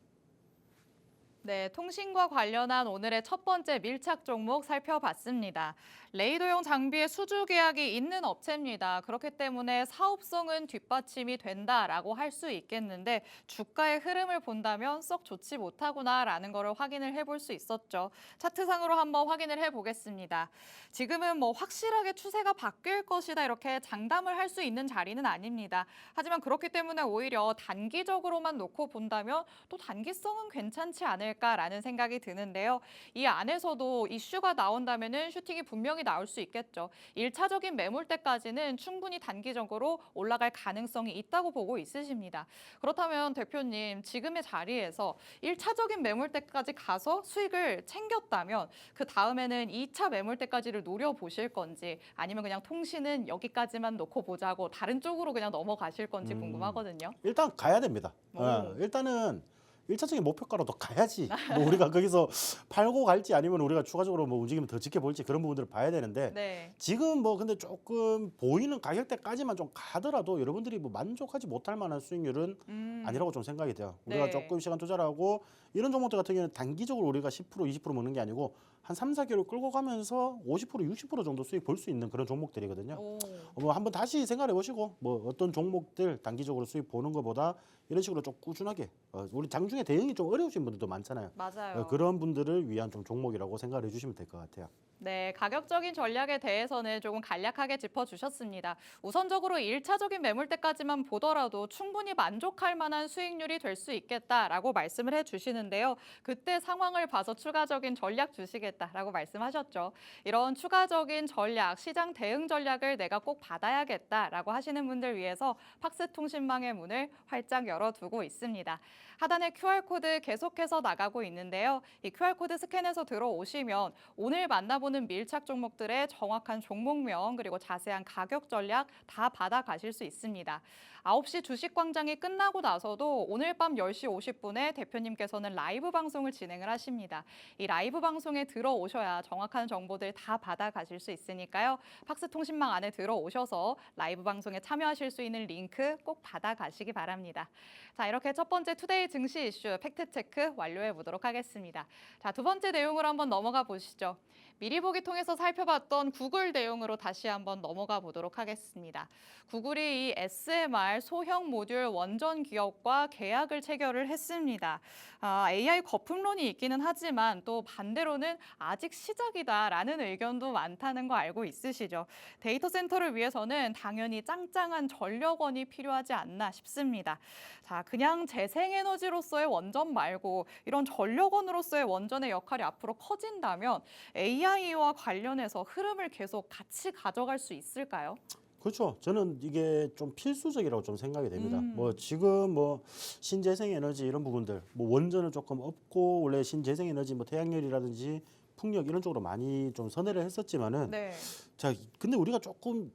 네, 통신과 관련한 오늘의 첫 번째 밀착 종목 살펴봤습니다. 레이더용 장비의 수주 계약이 있는 업체입니다. 그렇기 때문에 사업성은 뒷받침이 된다라고 할 수 있겠는데 주가의 흐름을 본다면 썩 좋지 못하구나라는 거를 확인을 해볼 수 있었죠. 차트상으로 한번 확인을 해보겠습니다. 지금은 뭐 확실하게 추세가 바뀔 것이다 이렇게 장담을 할 수 있는 자리는 아닙니다. 하지만 그렇기 때문에 오히려 단기적으로만 놓고 본다면 또 단기성은 괜찮지 않을까라는 생각이 드는데요. 이 안에서도 이슈가 나온다면은 슈팅이 분명히 나올 수 있겠죠. 1차적인 매물대까지는 충분히 단기적으로 올라갈 가능성이 있다고 보고 있으십니다. 그렇다면 대표님, 지금의 자리에서 1차적인 매물대까지 가서 수익을 챙겼다면 그 다음에는 2차 매물대까지를 노려보실 건지 아니면 그냥 통신은 여기까지만 놓고 보자고 다른 쪽으로 그냥 넘어가실 건지 궁금하거든요. 일단 가야 됩니다. 오. 일단은 1차적인 목표가로도 가야지. 뭐 우리가 거기서 팔고 갈지 아니면 우리가 추가적으로 뭐 움직이면 더 지켜볼지 그런 부분들을 봐야 되는데 네. 지금 뭐 근데 조금 보이는 가격대까지만 좀 가더라도 여러분들이 뭐 만족하지 못할 만한 수익률은 아니라고 좀 생각이 돼요. 우리가 네. 조금 시간 투자를 하고 이런 종목들 같은 경우는 단기적으로 우리가 10% 20% 먹는 게 아니고 한 3, 4개월 끌고 가면서 50% 60% 정도 수익 볼 수 있는 그런 종목들이거든요. 오. 뭐 한번 다시 생각해 보시고 뭐 어떤 종목들 단기적으로 수익 보는 것보다 이런 식으로 좀 꾸준하게 우리 장중에 대응이 좀 어려우신 분들도 많잖아요. 맞아요. 그런 분들을 위한 좀 종목이라고 생각을 해주시면 될 것 같아요. 네, 가격적인 전략에 대해서는 조금 간략하게 짚어주셨습니다. 우선적으로 1차적인 매물대까지만 보더라도 충분히 만족할 만한 수익률이 될 수 있겠다라고 말씀을 해주시는데요. 그때 상황을 봐서 추가적인 전략 주시겠다라고 말씀하셨죠. 이런 추가적인 전략, 시장 대응 전략을 내가 꼭 받아야겠다라고 하시는 분들 위해서 팍스통신망의 문을 활짝 열어두고 있습니다. 하단에 QR코드 계속해서 나가고 있는데요. 이 QR코드 스캔해서 들어오시면 오늘 만나보는 밀착 종목들의 정확한 종목명 그리고 자세한 가격 전략 다 받아가실 수 있습니다. 9시 주식광장이 끝나고 나서도 오늘 밤 10시 50분에 대표님께서는 라이브 방송을 진행을 하십니다. 이 라이브 방송에 들어오셔야 정확한 정보들 다 받아가실 수 있으니까요. 팍스통신망 안에 들어오셔서 라이브 방송에 참여하실 수 있는 링크 꼭 받아가시기 바랍니다. 자, 이렇게 첫 번째 투데이 증시 이슈 팩트체크 완료해 보도록 하겠습니다. 자, 두 번째 내용으로 한번 넘어가 보시죠. 미리 보기 통해서 살펴봤던 구글 내용으로 다시 한번 넘어가 보도록 하겠습니다. 구글이 이 SMR 소형 모듈 원전 기업과 계약을 체결을 했습니다. AI 거품론이 있기는 하지만 또 반대로는 아직 시작이다라는 의견도 많다는 거 알고 있으시죠? 데이터 센터를 위해서는 당연히 짱짱한 전력원이 필요하지 않나 싶습니다. 자, 그냥 재생에너지로서의 원전 말고 이런 전력원으로서의 원전의 역할이 앞으로 커진다면 AI와 관련해서 흐름을 계속 같이 가져갈 수 있을까요? 그렇죠. 저는 이게 좀 필수적이라고 좀 생각이 됩니다. 뭐 지금 뭐 신재생 에너지 이런 부분들, 뭐 원전을 조금 없고 원래 신재생 에너지 뭐 태양열이라든지 풍력 이런 쪽으로 많이 좀 선회를 했었지만은 네. 자, 근데 우리가 조금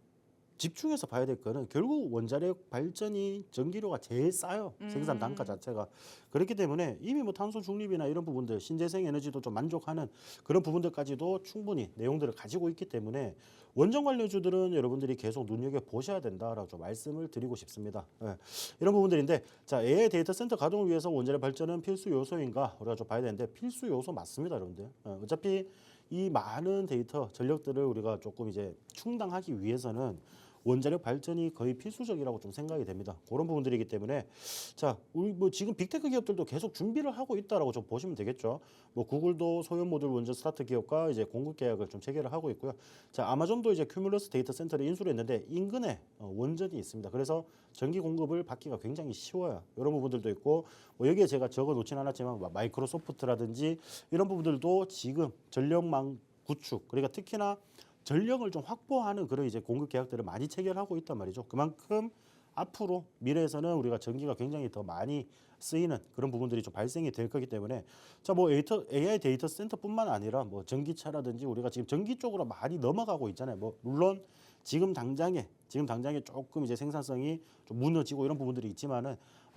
집중해서 봐야 될 거는 결국 원자력 발전이 전기료가 제일 싸요. 생산 단가 자체가. 그렇기 때문에 이미 뭐 탄소 중립이나 이런 부분들, 신재생 에너지도 좀 만족하는 그런 부분들까지도 충분히 내용들을 가지고 있기 때문에 원전 관련주들은 여러분들이 계속 눈여겨 보셔야 된다라고 좀 말씀을 드리고 싶습니다. 예, 이런 부분들인데 자, AI 데이터 센터 가동을 위해서 원자력 발전은 필수 요소인가 우리가 좀 봐야 되는데 필수 요소 맞습니다, 여러분들. 어차피 이 많은 데이터 전력들을 우리가 조금 이제 충당하기 위해서는 원자력 발전이 거의 필수적이라고 좀 생각이 됩니다. 그런 부분들이기 때문에 자, 우리 뭐 지금 빅테크 기업들도 계속 준비를 하고 있다라고 좀 보시면 되겠죠. 뭐 구글도 소형 모듈 원전 스타트 기업과 이제 공급 계약을 좀 체결을 하고 있고요. 자, 아마존도 이제 큐뮬러스 데이터 센터를 인수를 했는데 인근에 원전이 있습니다. 그래서 전기 공급을 받기가 굉장히 쉬워요. 이런 부분들도 있고 뭐 여기에 제가 적어 놓진 않았지만 마이크로소프트라든지 이런 부분들도 지금 전력망 구축 그러니까 특히나 전력을 좀 확보하는 그런 이제 공급 계약들을 많이 체결하고 있단 말이죠. 그만큼 앞으로 미래에서는 우리가 전기가 굉장히 더 많이 쓰이는 그런 부분들이 좀 발생이 될 거기 때문에 자, 뭐 AI 데이터 센터뿐만 아니라 뭐 전기차라든지 우리가 지금 전기 쪽으로 많이 넘어가고 있잖아요. 뭐 물론 지금 당장에 조금 이제 생산성이 좀 무너지고 이런 부분들이 있지만은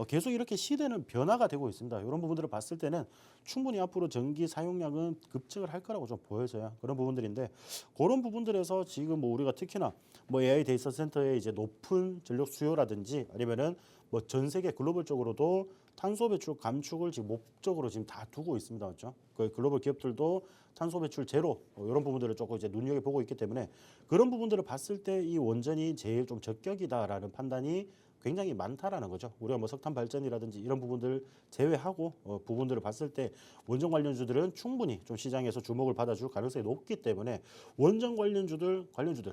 계속 이렇게 시대는 변화가 되고 있습니다. 이런 부분들을 봤을 때는 충분히 앞으로 전기 사용량은 급증을 할 거라고 좀 보여져요. 그런 부분들인데 그런 부분들에서 지금 뭐 우리가 특히나 뭐 AI 데이터 센터의 이제 높은 전력 수요라든지 아니면은 뭐 전 세계 글로벌적으로도 탄소 배출 감축을 지금 목적으로 지금 다 두고 있습니다. 맞죠? 그 글로벌 기업들도 탄소 배출 제로 이런 부분들을 조금 이제 눈여겨보고 있기 때문에 그런 부분들을 봤을 때 이 원전이 제일 좀 적격이다라는 판단이 굉장히 많다라는 거죠. 우리가 뭐 석탄 발전이라든지 이런 부분들 제외하고 부분들을 봤을 때 원전 관련주들은 충분히 좀 시장에서 주목을 받아줄 가능성이 높기 때문에 원전 관련주들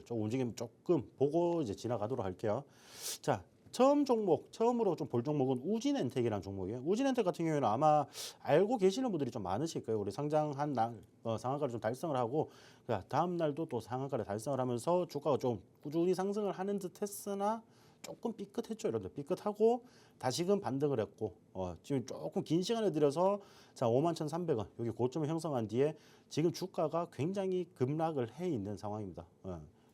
좀 움직임 조금 보고 이제 지나가도록 할게요. 자. 처음으로 좀 볼 종목은 우진엔텍이라는 종목이에요. 우진엔텍 같은 경우에는 아마 알고 계시는 분들이 좀 많으실 거예요. 우리 상장한 날 상한가를 좀 달성을 하고 다음 날도 또 상한가를 달성을 하면서 주가가 좀 꾸준히 상승을 하는 듯했으나 조금 삐끗했죠. 여러분들 삐끗하고 다시금 반등을 했고 지금 조금 긴 시간을 들여서 자 51,300원 여기 고점을 형성한 뒤에 지금 주가가 굉장히 급락을 해 있는 상황입니다.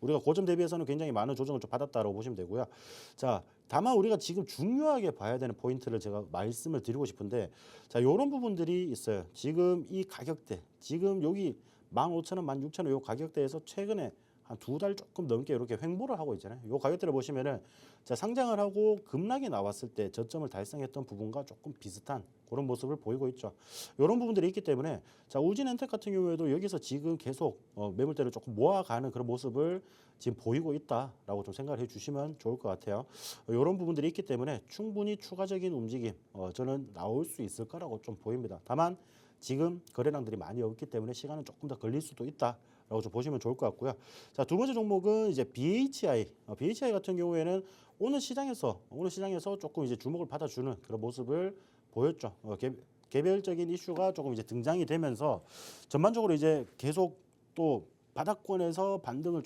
우리가 고점 대비해서는 굉장히 많은 조정을 좀 받았다고 보시면 되고요. 자, 다만 우리가 지금 중요하게 봐야 되는 포인트를 제가 말씀을 드리고 싶은데 자, 이런 부분들이 있어요. 지금 이 가격대, 지금 여기 15,000원, 16,000원 요 가격대에서 최근에 한 2달 조금 넘게 이렇게 횡보를 하고 있잖아요. 요 가격대를 보시면은 자, 상장을 하고 급락이 나왔을 때 저점을 달성했던 부분과 조금 비슷한 그런 모습을 보이고 있죠. 이런 부분들이 있기 때문에 자, 우진엔텍 같은 경우에도 여기서 지금 계속 매물대를 조금 모아가는 그런 모습을 지금 보이고 있다라고 좀 생각을 해주시면 좋을 것 같아요. 이런 부분들이 있기 때문에 충분히 추가적인 움직임 저는 나올 수 있을 거라고 좀 보입니다. 다만 지금 거래량들이 많이 없기 때문에 시간은 조금 더 걸릴 수도 있다라고 좀 보시면 좋을 것 같고요. 자, 두 번째 종목은 이제 BHI. BHI 같은 경우에는 오늘 시장에서 조금 이제 주목을 받아주는 그런 모습을 보였죠. 개별적인 이슈가 조금 이제 등장이 되면서 전반적으로 이제 계속 또 바닥권에서 반등이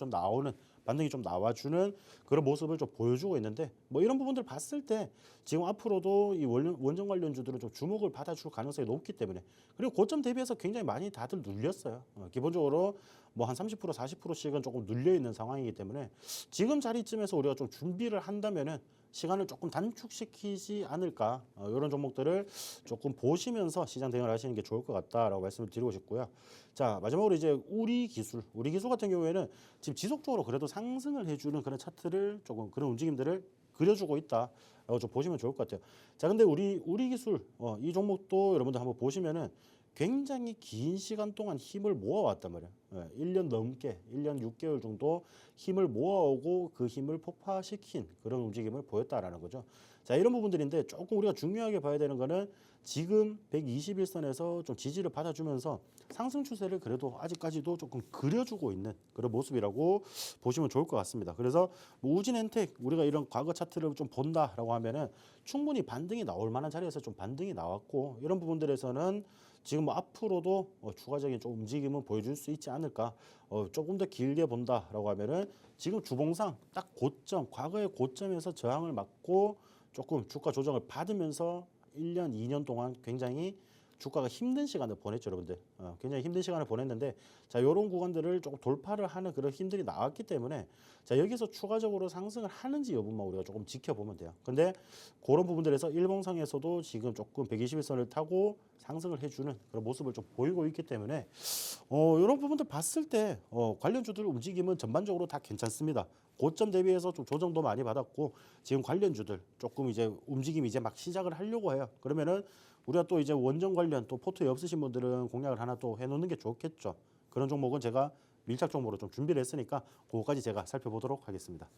좀 나와주는 그런 모습을 좀 보여주고 있는데 뭐 이런 부분들 봤을 때 지금 앞으로도 이 원전 관련주들은 좀 주목을 받아줄 가능성이 높기 때문에 그리고 고점 대비해서 굉장히 많이 다들 눌렸어요. 기본적으로 뭐 한 30% 40%씩은 조금 눌려 있는 상황이기 때문에 지금 자리쯤에서 우리가 좀 준비를 한다면은 시간을 조금 단축시키지 않을까 이런 종목들을 조금 보시면서 시장 대응을 하시는 게 좋을 것 같다라고 말씀을 드리고 싶고요. 자, 마지막으로 이제 우리 기술 같은 경우에는 지금 지속적으로 그래도 상승을 해주는 그런 차트를 조금 그런 움직임들을 그려주고 있다라고 좀 보시면 좋을 것 같아요. 자, 근데 우리 기술 이 종목도 여러분들 한번 보시면은 굉장히 긴 시간 동안 힘을 모아왔단 말이에요. 1년 넘게, 1년 6개월 정도 힘을 모아오고 그 힘을 폭파시킨 그런 움직임을 보였다라는 거죠. 자, 이런 부분들인데 조금 우리가 중요하게 봐야 되는 거는 지금 121선에서 좀 지지를 받아주면서 상승 추세를 그래도 아직까지도 조금 그려주고 있는 그런 모습이라고 보시면 좋을 것 같습니다. 그래서 뭐 우진엔텍 우리가 이런 과거 차트를 좀 본다라고 하면은 충분히 반등이 나올 만한 자리에서 좀 반등이 나왔고 이런 부분들에서는 지금 뭐 앞으로도 추가적인 좀 움직임을 보여줄 수 있지 않을까. 조금 더 길게 본다라고 하면은 지금 주봉상 딱 고점, 과거의 고점에서 저항을 맞고 조금 주가 조정을 받으면서 1년, 2년 동안 굉장히 주가가 힘든 시간을 보냈죠, 여러분들. 굉장히 힘든 시간을 보냈는데, 자, 이런 구간들을 조금 돌파를 하는 그런 힘들이 나왔기 때문에, 자, 여기서 추가적으로 상승을 하는지 여부만 우리가 조금 지켜보면 돼요. 근데 그런 부분들에서 일봉상에서도 지금 조금 121선을 타고 상승을 해주는 그런 모습을 좀 보이고 있기 때문에, 이런 부분들 봤을 때 관련주들 움직임은 전반적으로 다 괜찮습니다. 고점 대비해서 좀 조정도 많이 받았고 지금 관련주들 조금 이제 움직임이 이제 막 시작을 하려고 해요. 그러면은 우리가 또 이제 원전 관련 또 포트에 없으신 분들은 공략을 하나 또 해놓는 게 좋겠죠. 그런 종목은 제가 밀착 종목으로 좀 준비를 했으니까 그거까지 제가 살펴보도록 하겠습니다.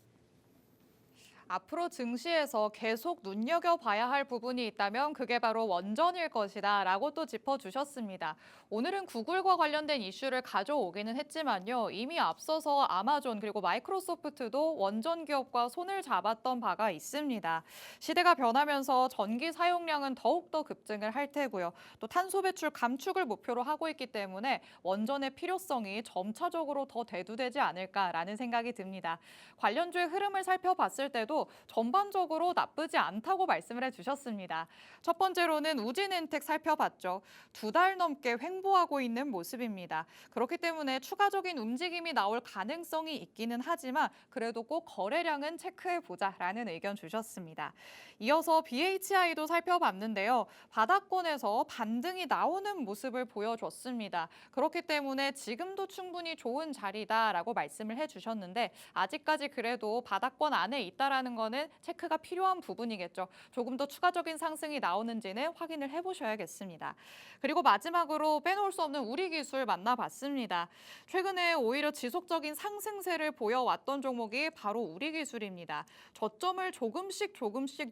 앞으로 증시에서 계속 눈여겨봐야 할 부분이 있다면 그게 바로 원전일 것이다 라고 또 짚어주셨습니다. 오늘은 구글과 관련된 이슈를 가져오기는 했지만요. 이미 앞서서 아마존 그리고 마이크로소프트도 원전 기업과 손을 잡았던 바가 있습니다. 시대가 변하면서 전기 사용량은 더욱더 급증을 할 테고요. 또 탄소 배출 감축을 목표로 하고 있기 때문에 원전의 필요성이 점차적으로 더 대두되지 않을까라는 생각이 듭니다. 관련주의 흐름을 살펴봤을 때도 전반적으로 나쁘지 않다고 말씀을 해주셨습니다. 첫 번째로는 우진엔텍 살펴봤죠. 2달 넘게 횡보하고 있는 모습입니다. 그렇기 때문에 추가적인 움직임이 나올 가능성이 있기는 하지만 그래도 꼭 거래량은 체크해보자라는 의견 주셨습니다. 이어서 BHI도 살펴봤는데요. 바닥권에서 반등이 나오는 모습을 보여줬습니다. 그렇기 때문에 지금도 충분히 좋은 자리다라고 말씀을 해주셨는데 아직까지 그래도 바닥권 안에 있다라는 있다는 거는 체크가 필요한 부분이겠죠. 조금 더 추가적인 상승이 나오는지는 확인을 해보셔야겠습니다. 그리고 마지막으로 빼놓을 수 없는 우리 기술 만나봤습니다. 최근에 오히려 지속적인 상승세를 보여왔던 종목이 바로 우리 기술입니다. 저점을 조금씩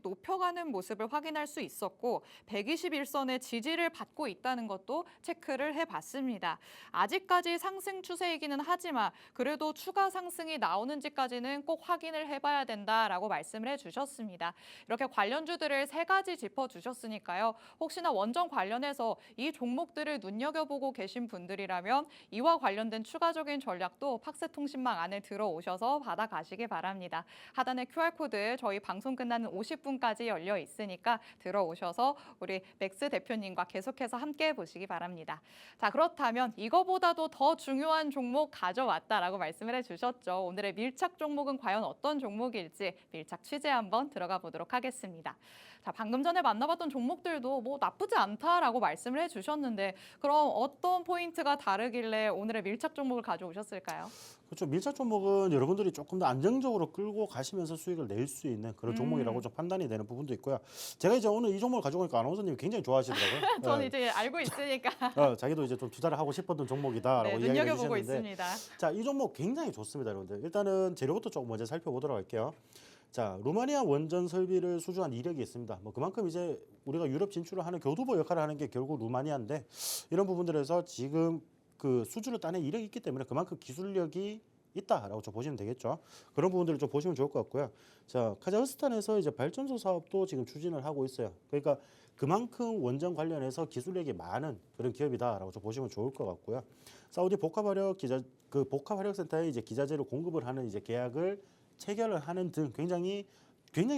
높여가는 모습을 확인할 수 있었고 121선의 지지를 받고 있다는 것도 체크를 해봤습니다. 아직까지 상승 추세이기는 하지만 그래도 추가 상승이 나오는지까지는 꼭 확인을 해봐야 된다라고 말씀을 해주셨습니다. 이렇게 관련주들을 3가지 짚어주셨으니까요. 혹시나 원전 관련해서 이 종목들을 눈여겨보고 계신 분들이라면 이와 관련된 추가적인 전략도 팍스통신망 안에 들어오셔서 받아가시기 바랍니다. 하단에 QR코드 저희 방송 끝나는 50분까지 열려 있으니까 들어오셔서 우리 맥스 대표님과 계속해서 함께 보시기 바랍니다. 자, 그렇다면 이거보다도 더 중요한 종목 가져왔다라고 말씀을 해주셨죠. 오늘의 밀착 종목은 과연 어떤 종목일지 밀착 취재 한번 들어가 보도록 하겠습니다. 자, 방금 전에 만나봤던 종목들도 뭐 나쁘지 않다라고 말씀을 해주셨는데 그럼 어떤 포인트가 다르길래 오늘의 밀착 종목을 가져오셨을까요? 그렇죠. 밀착 종목은 여러분들이 조금 더 안정적으로 끌고 가시면서 수익을 낼 수 있는 그런 종목이라고 좀 판단이 되는 부분도 있고요. 제가 이제 오늘 이 종목을 가져오니까 아나운서님이 굉장히 좋아하시더라고요. 저는 이제 알고 있으니까 자기도 이제 좀 투자를 하고 싶었던 종목이다라고 네, 이야기해 눈여겨보고 주셨는데 있습니다. 자, 이 종목 굉장히 좋습니다, 여러분들. 일단은 재료부터 조금 먼저 살펴보도록 할게요. 자, 루마니아 원전 설비를 수주한 이력이 있습니다. 뭐 그만큼 이제 우리가 유럽 진출을 하는 교두보 역할을 하는 게 결국 루마니아인데 이런 부분들에서 지금 그 수주를 따낸 이력이 있기 때문에 그만큼 기술력이 있다라고 좀 보시면 되겠죠. 그런 부분들을 좀 보시면 좋을 것 같고요. 자, 카자흐스탄에서 이제 발전소 사업도 지금 추진을 하고 있어요. 그러니까 그만큼 원전 관련해서 기술력이 많은 그런 기업이다라고 좀 보시면 좋을 것 같고요. 사우디 복합화력센터에 이제 기자재를 공급을 하는 이제 계약을 체결을 하는 등 굉장히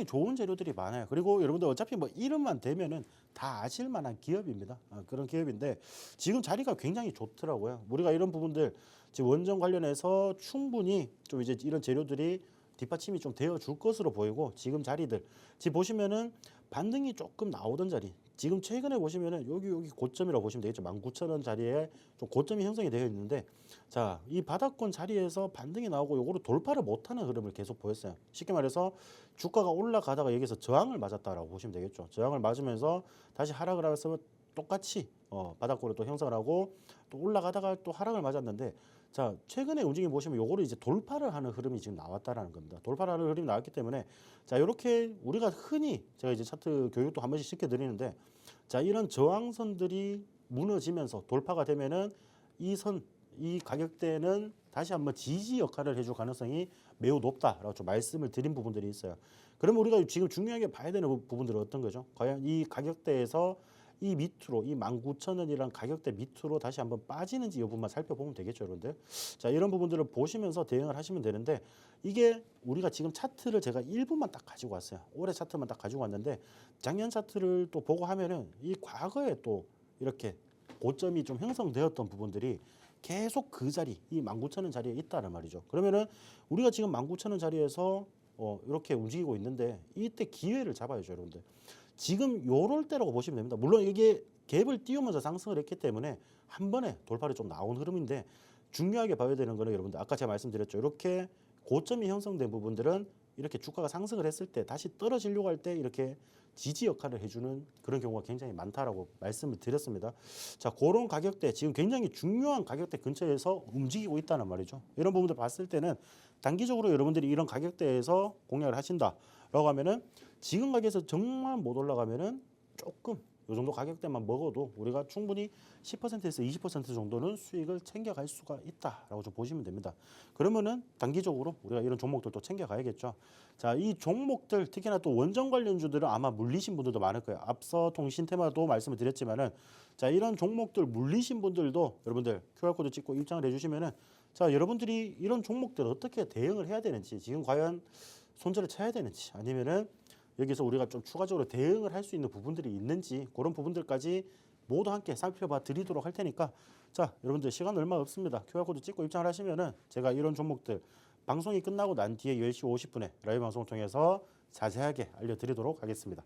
좋은 재료들이 많아요. 그리고 여러분들 어차피 뭐 이름만 대면은 다 아실 만한 기업입니다. 그런 기업인데 지금 자리가 굉장히 좋더라고요. 우리가 이런 부분들 지금 원전 관련해서 충분히 좀 이제 이런 재료들이 뒷받침이 좀 되어 줄 것으로 보이고 지금 자리들 지금 보시면은 반등이 조금 나오던 자리 지금 최근에 보시면은 여기 고점이라고 보시면 되겠죠. 19,000원 자리에 좀 고점이 형성이 되어 있는데 자, 이 바닥권 자리에서 반등이 나오고 요거를 돌파를 못하는 흐름을 계속 보였어요. 쉽게 말해서 주가가 올라가다가 여기서 저항을 맞았다라고 보시면 되겠죠. 저항을 맞으면서 다시 하락을 하면서 똑같이 바닥권을 또 형성을 하고 또 올라가다가 또 하락을 맞았는데 자, 최근에 움직임 보시면 요거를 이제 돌파를 하는 흐름이 지금 나왔다라는 겁니다. 돌파를 하는 흐름이 나왔기 때문에 자, 이렇게 우리가 흔히 제가 이제 차트 교육도 한 번씩 시켜 드리는데 자, 이런 저항선들이 무너지면서 돌파가 되면은 이 가격대는 다시 한번 지지 역할을 해줄 가능성이 매우 높다라고 좀 말씀을 드린 부분들이 있어요. 그러면 우리가 지금 중요하게 봐야 되는 부분들은 어떤 거죠? 과연 이 가격대에서 이 밑으로 이 19,000원이라는 가격대 밑으로 다시 한번 빠지는지 여부만 살펴보면 되겠죠, 여러분들. 자, 이런 부분들을 보시면서 대응을 하시면 되는데 이게 우리가 지금 차트를 제가 1분만 딱 가지고 왔어요. 올해 차트만 딱 가지고 왔는데 작년 차트를 또 보고 하면은 이 과거에 또 이렇게 고점이 좀 형성되었던 부분들이 계속 그 자리, 이 19,000원 자리에 있다는 말이죠. 그러면은 우리가 지금 19,000원 자리에서 이렇게 움직이고 있는데 이때 기회를 잡아야죠, 여러분들. 지금 요럴 때라고 보시면 됩니다. 물론 이게 갭을 띄우면서 상승을 했기 때문에 한 번에 돌파를 좀 나온 흐름인데 중요하게 봐야 되는 거는 여러분들 아까 제가 말씀드렸죠. 이렇게 고점이 형성된 부분들은 이렇게 주가가 상승을 했을 때 다시 떨어지려고 할 때 이렇게 지지 역할을 해주는 그런 경우가 굉장히 많다라고 말씀을 드렸습니다. 자, 그런 가격대 지금 굉장히 중요한 가격대 근처에서 움직이고 있다는 말이죠. 이런 부분들 봤을 때는 단기적으로 여러분들이 이런 가격대에서 공략을 하신다라고 하면은 지금 가격에서 정말 못 올라가면은 조금 이 정도 가격대만 먹어도 우리가 충분히 10%에서 20% 정도는 수익을 챙겨갈 수가 있다라고 좀 보시면 됩니다. 그러면은 단기적으로 우리가 이런 종목들도 챙겨가야겠죠. 자, 이 종목들 특히나 또 원전 관련주들은 아마 물리신 분들도 많을 거예요. 앞서 통신테마도 말씀을 드렸지만은 자, 이런 종목들 물리신 분들도 여러분들 QR코드 찍고 입장을 해주시면은 자, 여러분들이 이런 종목들 어떻게 대응을 해야 되는지 지금 과연 손절을 쳐야 되는지 아니면은 여기서 우리가 좀 추가적으로 대응을 할 수 있는 부분들이 있는지 그런 부분들까지 모두 함께 살펴봐 드리도록 할 테니까 자, 여러분들 시간 얼마 없습니다. QR코드 찍고 입장을 하시면은 제가 이런 종목들 방송이 끝나고 난 뒤에 10시 50분에 라이브 방송을 통해서 자세하게 알려드리도록 하겠습니다.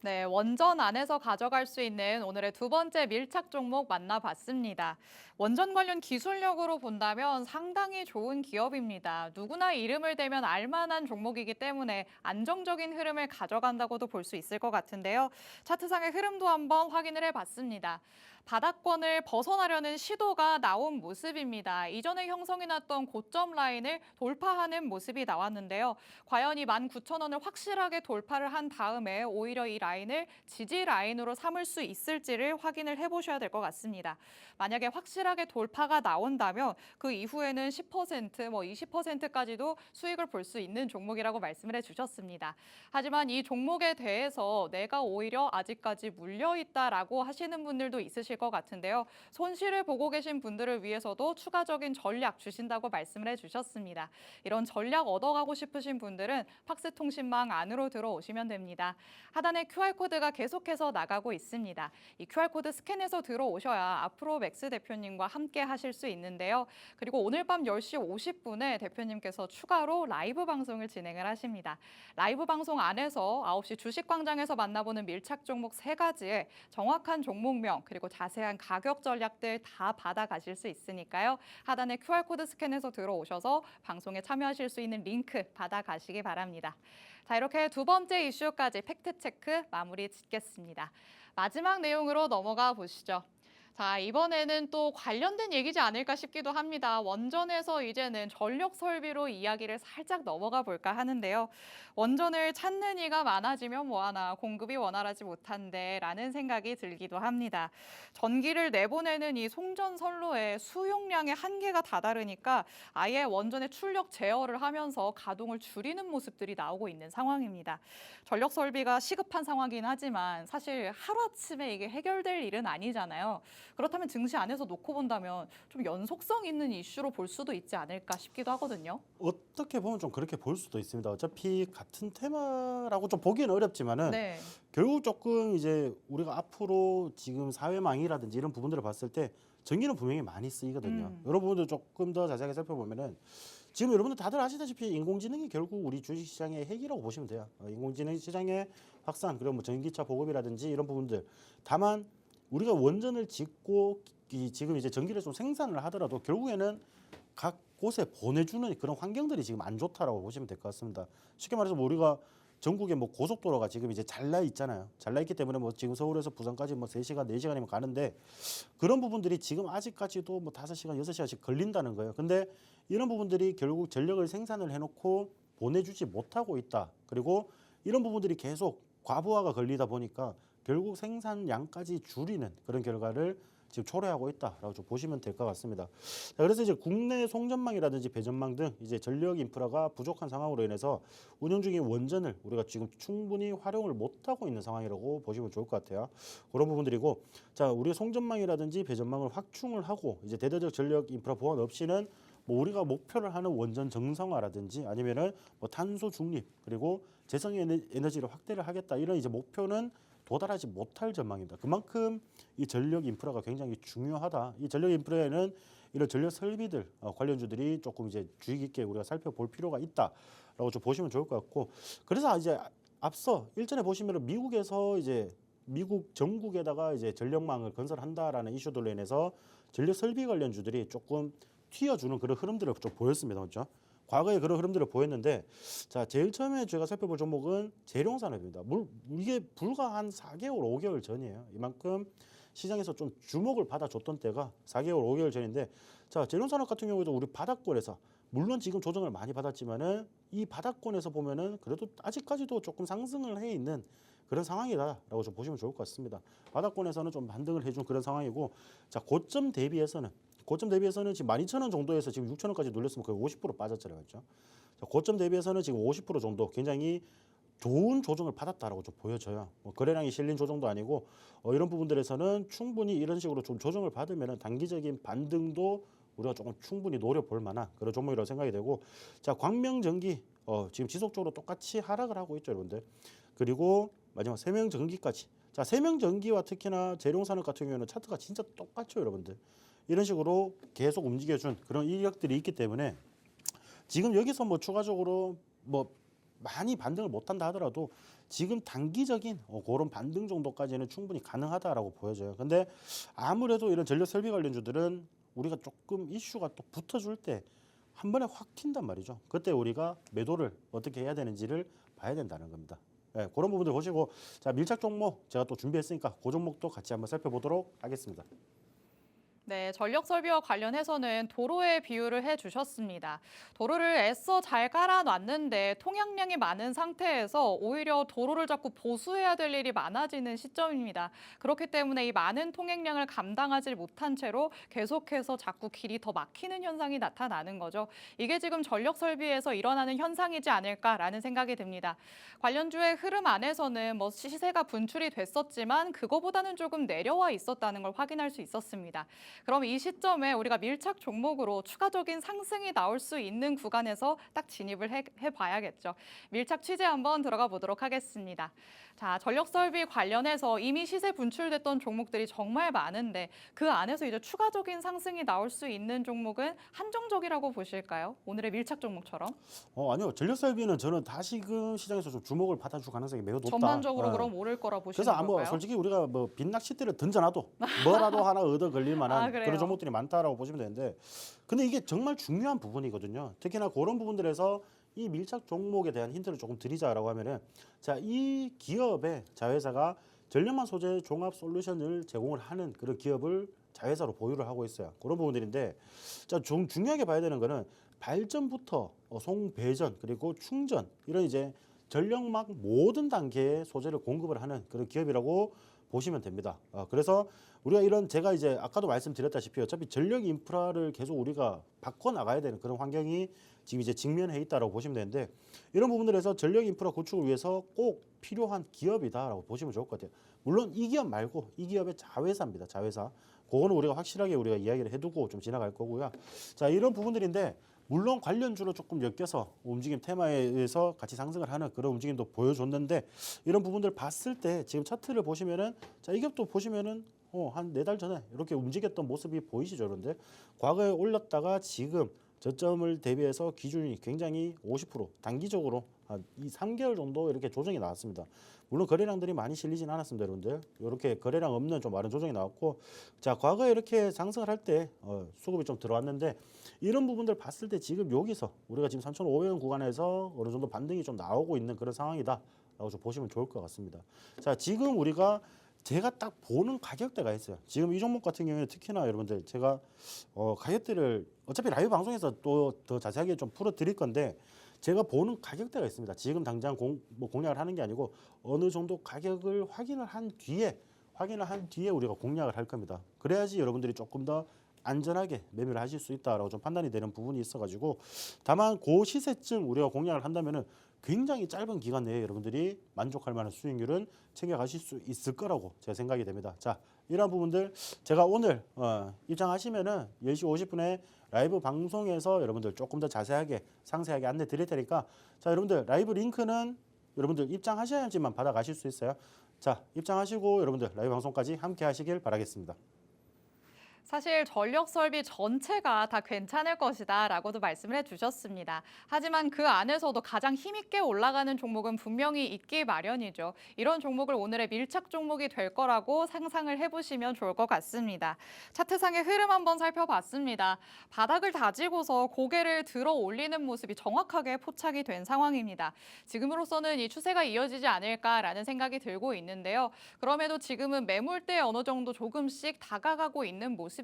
네, 원전 안에서 가져갈 수 있는 오늘의 두 번째 밀착 종목 만나봤습니다. 원전 관련 기술력으로 본다면 상당히 좋은 기업입니다. 누구나 이름을 대면 알만한 종목이기 때문에 안정적인 흐름을 가져간다고도 볼 수 있을 것 같은데요. 차트상의 흐름도 한번 확인을 해봤습니다. 바닥권을 벗어나려는 시도가 나온 모습입니다. 이전에 형성이 났던 고점 라인을 돌파하는 모습이 나왔는데요. 과연 이 19,000원을 확실하게 돌파를 한 다음에 오히려 이 라인을 지지 라인으로 삼을 수 있을지를 확인을 해보셔야 될 것 같습니다. 만약에 확실하게 돌파가 나온다면 그 이후에는 10%, 20%까지도 수익을 볼 수 있는 종목이라고 말씀을 해주셨습니다. 하지만 이 종목에 대해서 내가 오히려 아직까지 물려있다라고 하시는 분들도 있으실 것 같은데요. 손실을 보고 계신 분들을 위해서도 추가적인 전략 주신다고 말씀을 해주셨습니다. 이런 전략 얻어가고 싶으신 분들은 팍스통신망 안으로 들어오시면 됩니다. 하단에 QR코드가 계속해서 나가고 있습니다. 이 QR코드 스캔해서 들어오셔야 앞으로 맥스 대표님과 함께 하실 수 있는데요. 그리고 오늘 밤 10시 50분에 대표님께서 추가로 라이브 방송을 진행을 하십니다. 라이브 방송 안에서 9시 주식광장에서 만나보는 밀착 종목 3가지의 정확한 종목명 그리고 자세한 가격 전략들 다 받아가실 수 있으니까요. 하단에 QR코드 스캔해서 들어오셔서 방송에 참여하실 수 있는 링크 받아가시기 바랍니다. 자, 이렇게 두 번째 이슈까지 팩트체크 마무리 짓겠습니다. 마지막 내용으로 넘어가 보시죠. 자, 이번에는 또 관련된 얘기지 않을까 싶기도 합니다. 원전에서 이제는 전력 설비로 이야기를 살짝 넘어가 볼까 하는데요. 원전을 찾는 이가 많아지면 뭐하나 공급이 원활하지 못한데 라는 생각이 들기도 합니다. 전기를 내보내는 이 송전 선로의 수용량의 한계가 다다르니까 아예 원전의 출력 제어를 하면서 가동을 줄이는 모습들이 나오고 있는 상황입니다. 전력 설비가 시급한 상황이긴 하지만 사실 하루아침에 이게 해결될 일은 아니잖아요. 그렇다면 증시 안에서 놓고 본다면 좀 연속성 있는 이슈로 볼 수도 있지 않을까 싶기도 하거든요. 어떻게 보면 좀 그렇게 볼 수도 있습니다. 어차피 같은 테마라고 좀 보기는 어렵지만은 네. 결국 조금 이제 우리가 앞으로 지금 사회망이라든지 이런 부분들을 봤을 때 전기는 분명히 많이 쓰이거든요. 여러분들 조금 더 자세하게 살펴보면은 지금 여러분들 다들 아시다시피 인공지능이 결국 우리 주식시장의 핵이라고 보시면 돼요. 인공지능 시장의 확산 그리고 뭐 전기차 보급이라든지 이런 부분들. 다만 우리가 원전을 짓고 지금 이제 전기를 좀 생산을 하더라도 결국에는 각 곳에 보내주는 그런 환경들이 지금 안 좋다라고 보시면 될 것 같습니다. 쉽게 말해서 뭐 우리가 전국에 뭐 고속도로가 지금 이제 잘 나 있잖아요. 잘 나 있기 때문에 뭐 지금 서울에서 부산까지 뭐 3시간, 4시간이면 가는데 그런 부분들이 지금 아직까지도 뭐 5시간, 6시간씩 걸린다는 거예요. 근데 이런 부분들이 결국 전력을 생산을 해놓고 보내주지 못하고 있다. 그리고 이런 부분들이 계속 과부하가 걸리다 보니까 결국 생산량까지 줄이는 그런 결과를 지금 초래하고 있다라고 좀 보시면 될 것 같습니다. 자, 그래서 이제 국내 송전망이라든지 배전망 등 이제 전력 인프라가 부족한 상황으로 인해서 운영 중인 원전을 우리가 지금 충분히 활용을 못하고 있는 상황이라고 보시면 좋을 것 같아요. 그런 부분들이고, 자, 우리 송전망이라든지 배전망을 확충을 하고 이제 대대적 전력 인프라 보완 없이는 뭐 우리가 목표를 하는 원전 정상화라든지 아니면은 뭐 탄소 중립 그리고 재생 에너지를 확대를 하겠다 이런 이제 목표는 도달하지 못할 전망입니다. 그만큼 이 전력 인프라가 굉장히 중요하다. 이 전력 인프라에는 이런 전력 설비들 관련주들이 조금 이제 주의 깊게 우리가 살펴볼 필요가 있다라고 좀 보시면 좋을 것 같고, 그래서 이제 앞서 일전에 보시면은 미국에서 이제 미국 전국에다가 이제 전력망을 건설한다라는 이슈들로 인해서 전력 설비 관련주들이 조금 튀어주는 그런 흐름들을 좀 보였습니다, 그렇죠? 과거에 그런 흐름들을 보였는데, 자, 제일 처음에 제가 살펴볼 종목은 재룡산업입니다. 이게 불과 한 4개월, 5개월 전이에요. 이만큼 시장에서 좀 주목을 받아줬던 때가 4개월, 5개월 전인데, 자, 재룡산업 같은 경우에도 우리 바닥권에서 물론 지금 조정을 많이 받았지만은 이 바닥권에서 보면은 그래도 아직까지도 조금 상승을 해 있는 그런 상황이다라고 좀 보시면 좋을 것 같습니다. 바닥권에서는 좀 반등을 해준 그런 상황이고, 자, 고점 대비해서는 지금 12,000원 정도에서 지금 6,000원까지 눌렸으면 거의 50% 빠졌잖아요, 그렇죠? 자, 고점 대비해서는 지금 50% 정도 굉장히 좋은 조정을 받았다라고 좀 보여져요. 뭐 거래량이 실린 조정도 아니고 이런 부분들에서는 충분히 이런 식으로 좀 조정을 받으면 단기적인 반등도 우리가 조금 충분히 노려볼 만한 그런 종목이라고 생각이 되고, 자, 광명전기 지금 지속적으로 똑같이 하락을 하고 있죠, 여러분들. 그리고 마지막 세명전기까지. 자, 세명전기와 특히나 재룡산업 같은 경우에는 차트가 진짜 똑같죠, 여러분들. 이런 식으로 계속 움직여준 그런 이력들이 있기 때문에 지금 여기서 뭐 추가적으로 뭐 많이 반등을 못한다 하더라도 지금 단기적인 그런 반등 정도까지는 충분히 가능하다라고 보여져요. 근데 아무래도 이런 전력 설비 관련주들은 우리가 조금 이슈가 또 붙어줄 때 한 번에 확 튄단 말이죠. 그때 우리가 매도를 어떻게 해야 되는지를 봐야 된다는 겁니다. 네, 그런 부분들 보시고 자 밀착 종목 제가 또 준비했으니까 그 종목도 같이 한번 살펴보도록 하겠습니다. 네, 전력 설비와 관련해서는 도로의 비유를 해주셨습니다. 도로를 애써 잘 깔아놨는데 통행량이 많은 상태에서 오히려 도로를 자꾸 보수해야 될 일이 많아지는 시점입니다. 그렇기 때문에 이 많은 통행량을 감당하지 못한 채로 계속해서 자꾸 길이 더 막히는 현상이 나타나는 거죠. 이게 지금 전력 설비에서 일어나는 현상이지 않을까라는 생각이 듭니다. 관련주의 흐름 안에서는 시세가 분출이 됐었지만 그거보다는 조금 내려와 있었다는 걸 확인할 수 있었습니다. 그럼 이 시점에 우리가 밀착 종목으로 추가적인 상승이 나올 수 있는 구간에서 딱 진입을 해봐야겠죠. 밀착 취재 한번 들어가 보도록 하겠습니다. 자, 전력 설비 관련해서 이미 시세 분출됐던 종목들이 정말 많은데 그 안에서 이제 추가적인 상승이 나올 수 있는 종목은 한정적이라고 보실까요? 오늘의 밀착 종목처럼? 아니요. 전력 설비는 저는 다시금 시장에서 좀 주목을 받아줄 가능성이 매우 높다. 전반적으로 예. 그럼 오를 거라 보시는 그래서 걸까요? 솔직히 우리가 뭐 빈낚시대를 던져놔도 뭐라도 하나 얻어 걸릴 만한 그래요? 그런 종목들이 많다라고 보시면 되는데 근데 이게 정말 중요한 부분이거든요. 특히나 그런 부분들에서 이 밀착 종목에 대한 힌트를 조금 드리자라고 하면은 자, 이 기업의 자회사가 전력망 소재 종합 솔루션을 제공을 하는 그런 기업을 자회사로 보유를 하고 있어요. 그런 부분들인데 자, 중요하게 봐야 되는 거는 발전부터 송배전 그리고 충전 이런 이제 전력망 모든 단계의 소재를 공급을 하는 그런 기업이라고 보시면 됩니다. 그래서 우리가 이런 제가 이제 아까도 말씀드렸다시피 어차피 전력 인프라를 계속 우리가 바꿔 나가야 되는 그런 환경이 지금 이제 직면해 있다라고 보시면 되는데 이런 부분들에서 전력 인프라 구축을 위해서 꼭 필요한 기업이다라고 보시면 좋을 것 같아요. 물론 이 기업 말고 이 기업의 자회사입니다. 자회사. 그거는 우리가 확실하게 우리가 이야기를 해두고 좀 지나갈 거고요. 자, 이런 부분들인데 물론 관련주로 조금 엮여서 움직임 테마에 의해서 같이 상승을 하는 그런 움직임도 보여줬는데 이런 부분들 봤을 때 지금 차트를 보시면은 자, 이 겹도 보시면은 한 4달 전에 이렇게 움직였던 모습이 보이시죠, 그런데 과거에 올렸다가 지금 저점을 대비해서 기준이 굉장히 50% 단기적으로 한 3개월 정도 이렇게 조정이 나왔습니다. 물론 거래량들이 많이 실리진 않았습니다, 여러분들. 이렇게 거래량 없는 좀 많은 조정이 나왔고, 자, 과거에 이렇게 상승을 할 때 수급이 좀 들어왔는데 이런 부분들 봤을 때 지금 여기서 우리가 지금 3,500원 구간에서 어느 정도 반등이 좀 나오고 있는 그런 상황이다라고 좀 보시면 좋을 것 같습니다. 자, 지금 우리가 제가 딱 보는 가격대가 있어요. 지금 이 종목 같은 경우에는 특히나 여러분들 제가 가격대를 어차피 라이브 방송에서 또 더 자세하게 좀 풀어드릴 건데 제가 보는 가격대가 있습니다. 지금 당장 공략을 하는 게 아니고 어느 정도 가격을 확인을 한 뒤에 우리가 공략을 할 겁니다. 그래야지 여러분들이 조금 더 안전하게 매매를 하실 수 있다라고 좀 판단이 되는 부분이 있어가지고 다만 그 시세쯤 우리가 공략을 한다면은 굉장히 짧은 기간 내에 여러분들이 만족할 만한 수익률은 챙겨가실 수 있을 거라고 제가 생각이 됩니다. 자, 이런 부분들 제가 오늘 입장하시면은 10시 50분에 라이브 방송에서 여러분들 조금 더 자세하게 상세하게 안내 드릴 테니까 자, 여러분들 라이브 링크는 여러분들 입장하셔야지만 받아가실 수 있어요. 자, 입장하시고 여러분들 라이브 방송까지 함께 하시길 바라겠습니다. 사실 전력 설비 전체가 다 괜찮을 것이다 라고도 말씀을 해주셨습니다. 하지만 그 안에서도 가장 힘있게 올라가는 종목은 분명히 있기 마련이죠. 이런 종목을 오늘의 밀착 종목이 될 거라고 상상을 해보시면 좋을 것 같습니다. 차트상의 흐름 한번 살펴봤습니다. 바닥을 다지고서 고개를 들어 올리는 모습이 정확하게 포착이 된 상황입니다. 지금으로서는 이 추세가 이어지지 않을까라는 생각이 들고 있는데요. 그럼에도 지금은 매물대에 어느 정도 조금씩 다가가고 있는 모습이죠.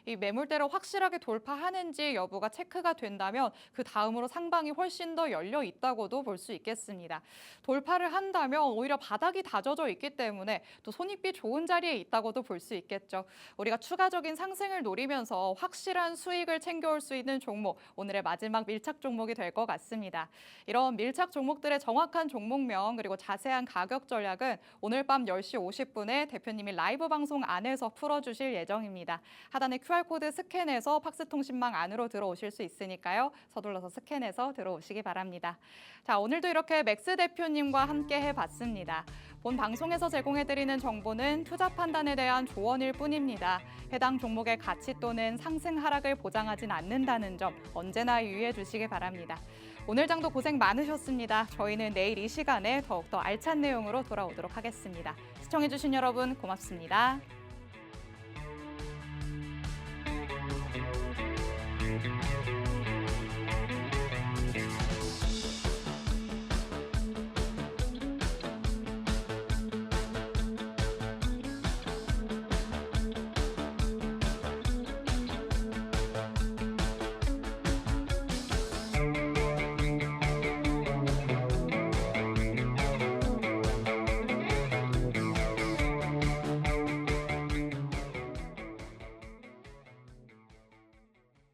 이 매물대를 확실하게 돌파하는지 여부가 체크가 된다면 그 다음으로 상방이 훨씬 더 열려 있다고도 볼 수 있겠습니다. 돌파를 한다면 오히려 바닥이 다져져 있기 때문에 또 손익비 좋은 자리에 있다고도 볼 수 있겠죠. 우리가 추가적인 상승을 노리면서 확실한 수익을 챙겨올 수 있는 종목, 오늘의 마지막 밀착 종목이 될 것 같습니다. 이런 밀착 종목들의 정확한 종목명 그리고 자세한 가격 전략은 오늘 밤 10시 50분에 대표님이 라이브 방송 안에서 풀어주실 예정입니다. 하단의 QR코드 스캔해서 팍스통신망 안으로 들어오실 수 있으니까요. 서둘러서 스캔해서 들어오시기 바랍니다. 자, 오늘도 이렇게 맥스 대표님과 함께 해봤습니다. 본 방송에서 제공해드리는 정보는 투자 판단에 대한 조언일 뿐입니다. 해당 종목의 가치 또는 상승 하락을 보장하진 않는다는 점 언제나 유의해 주시기 바랍니다. 오늘 장도 고생 많으셨습니다. 저희는 내일 이 시간에 더욱더 알찬 내용으로 돌아오도록 하겠습니다. 시청해주신 여러분 고맙습니다.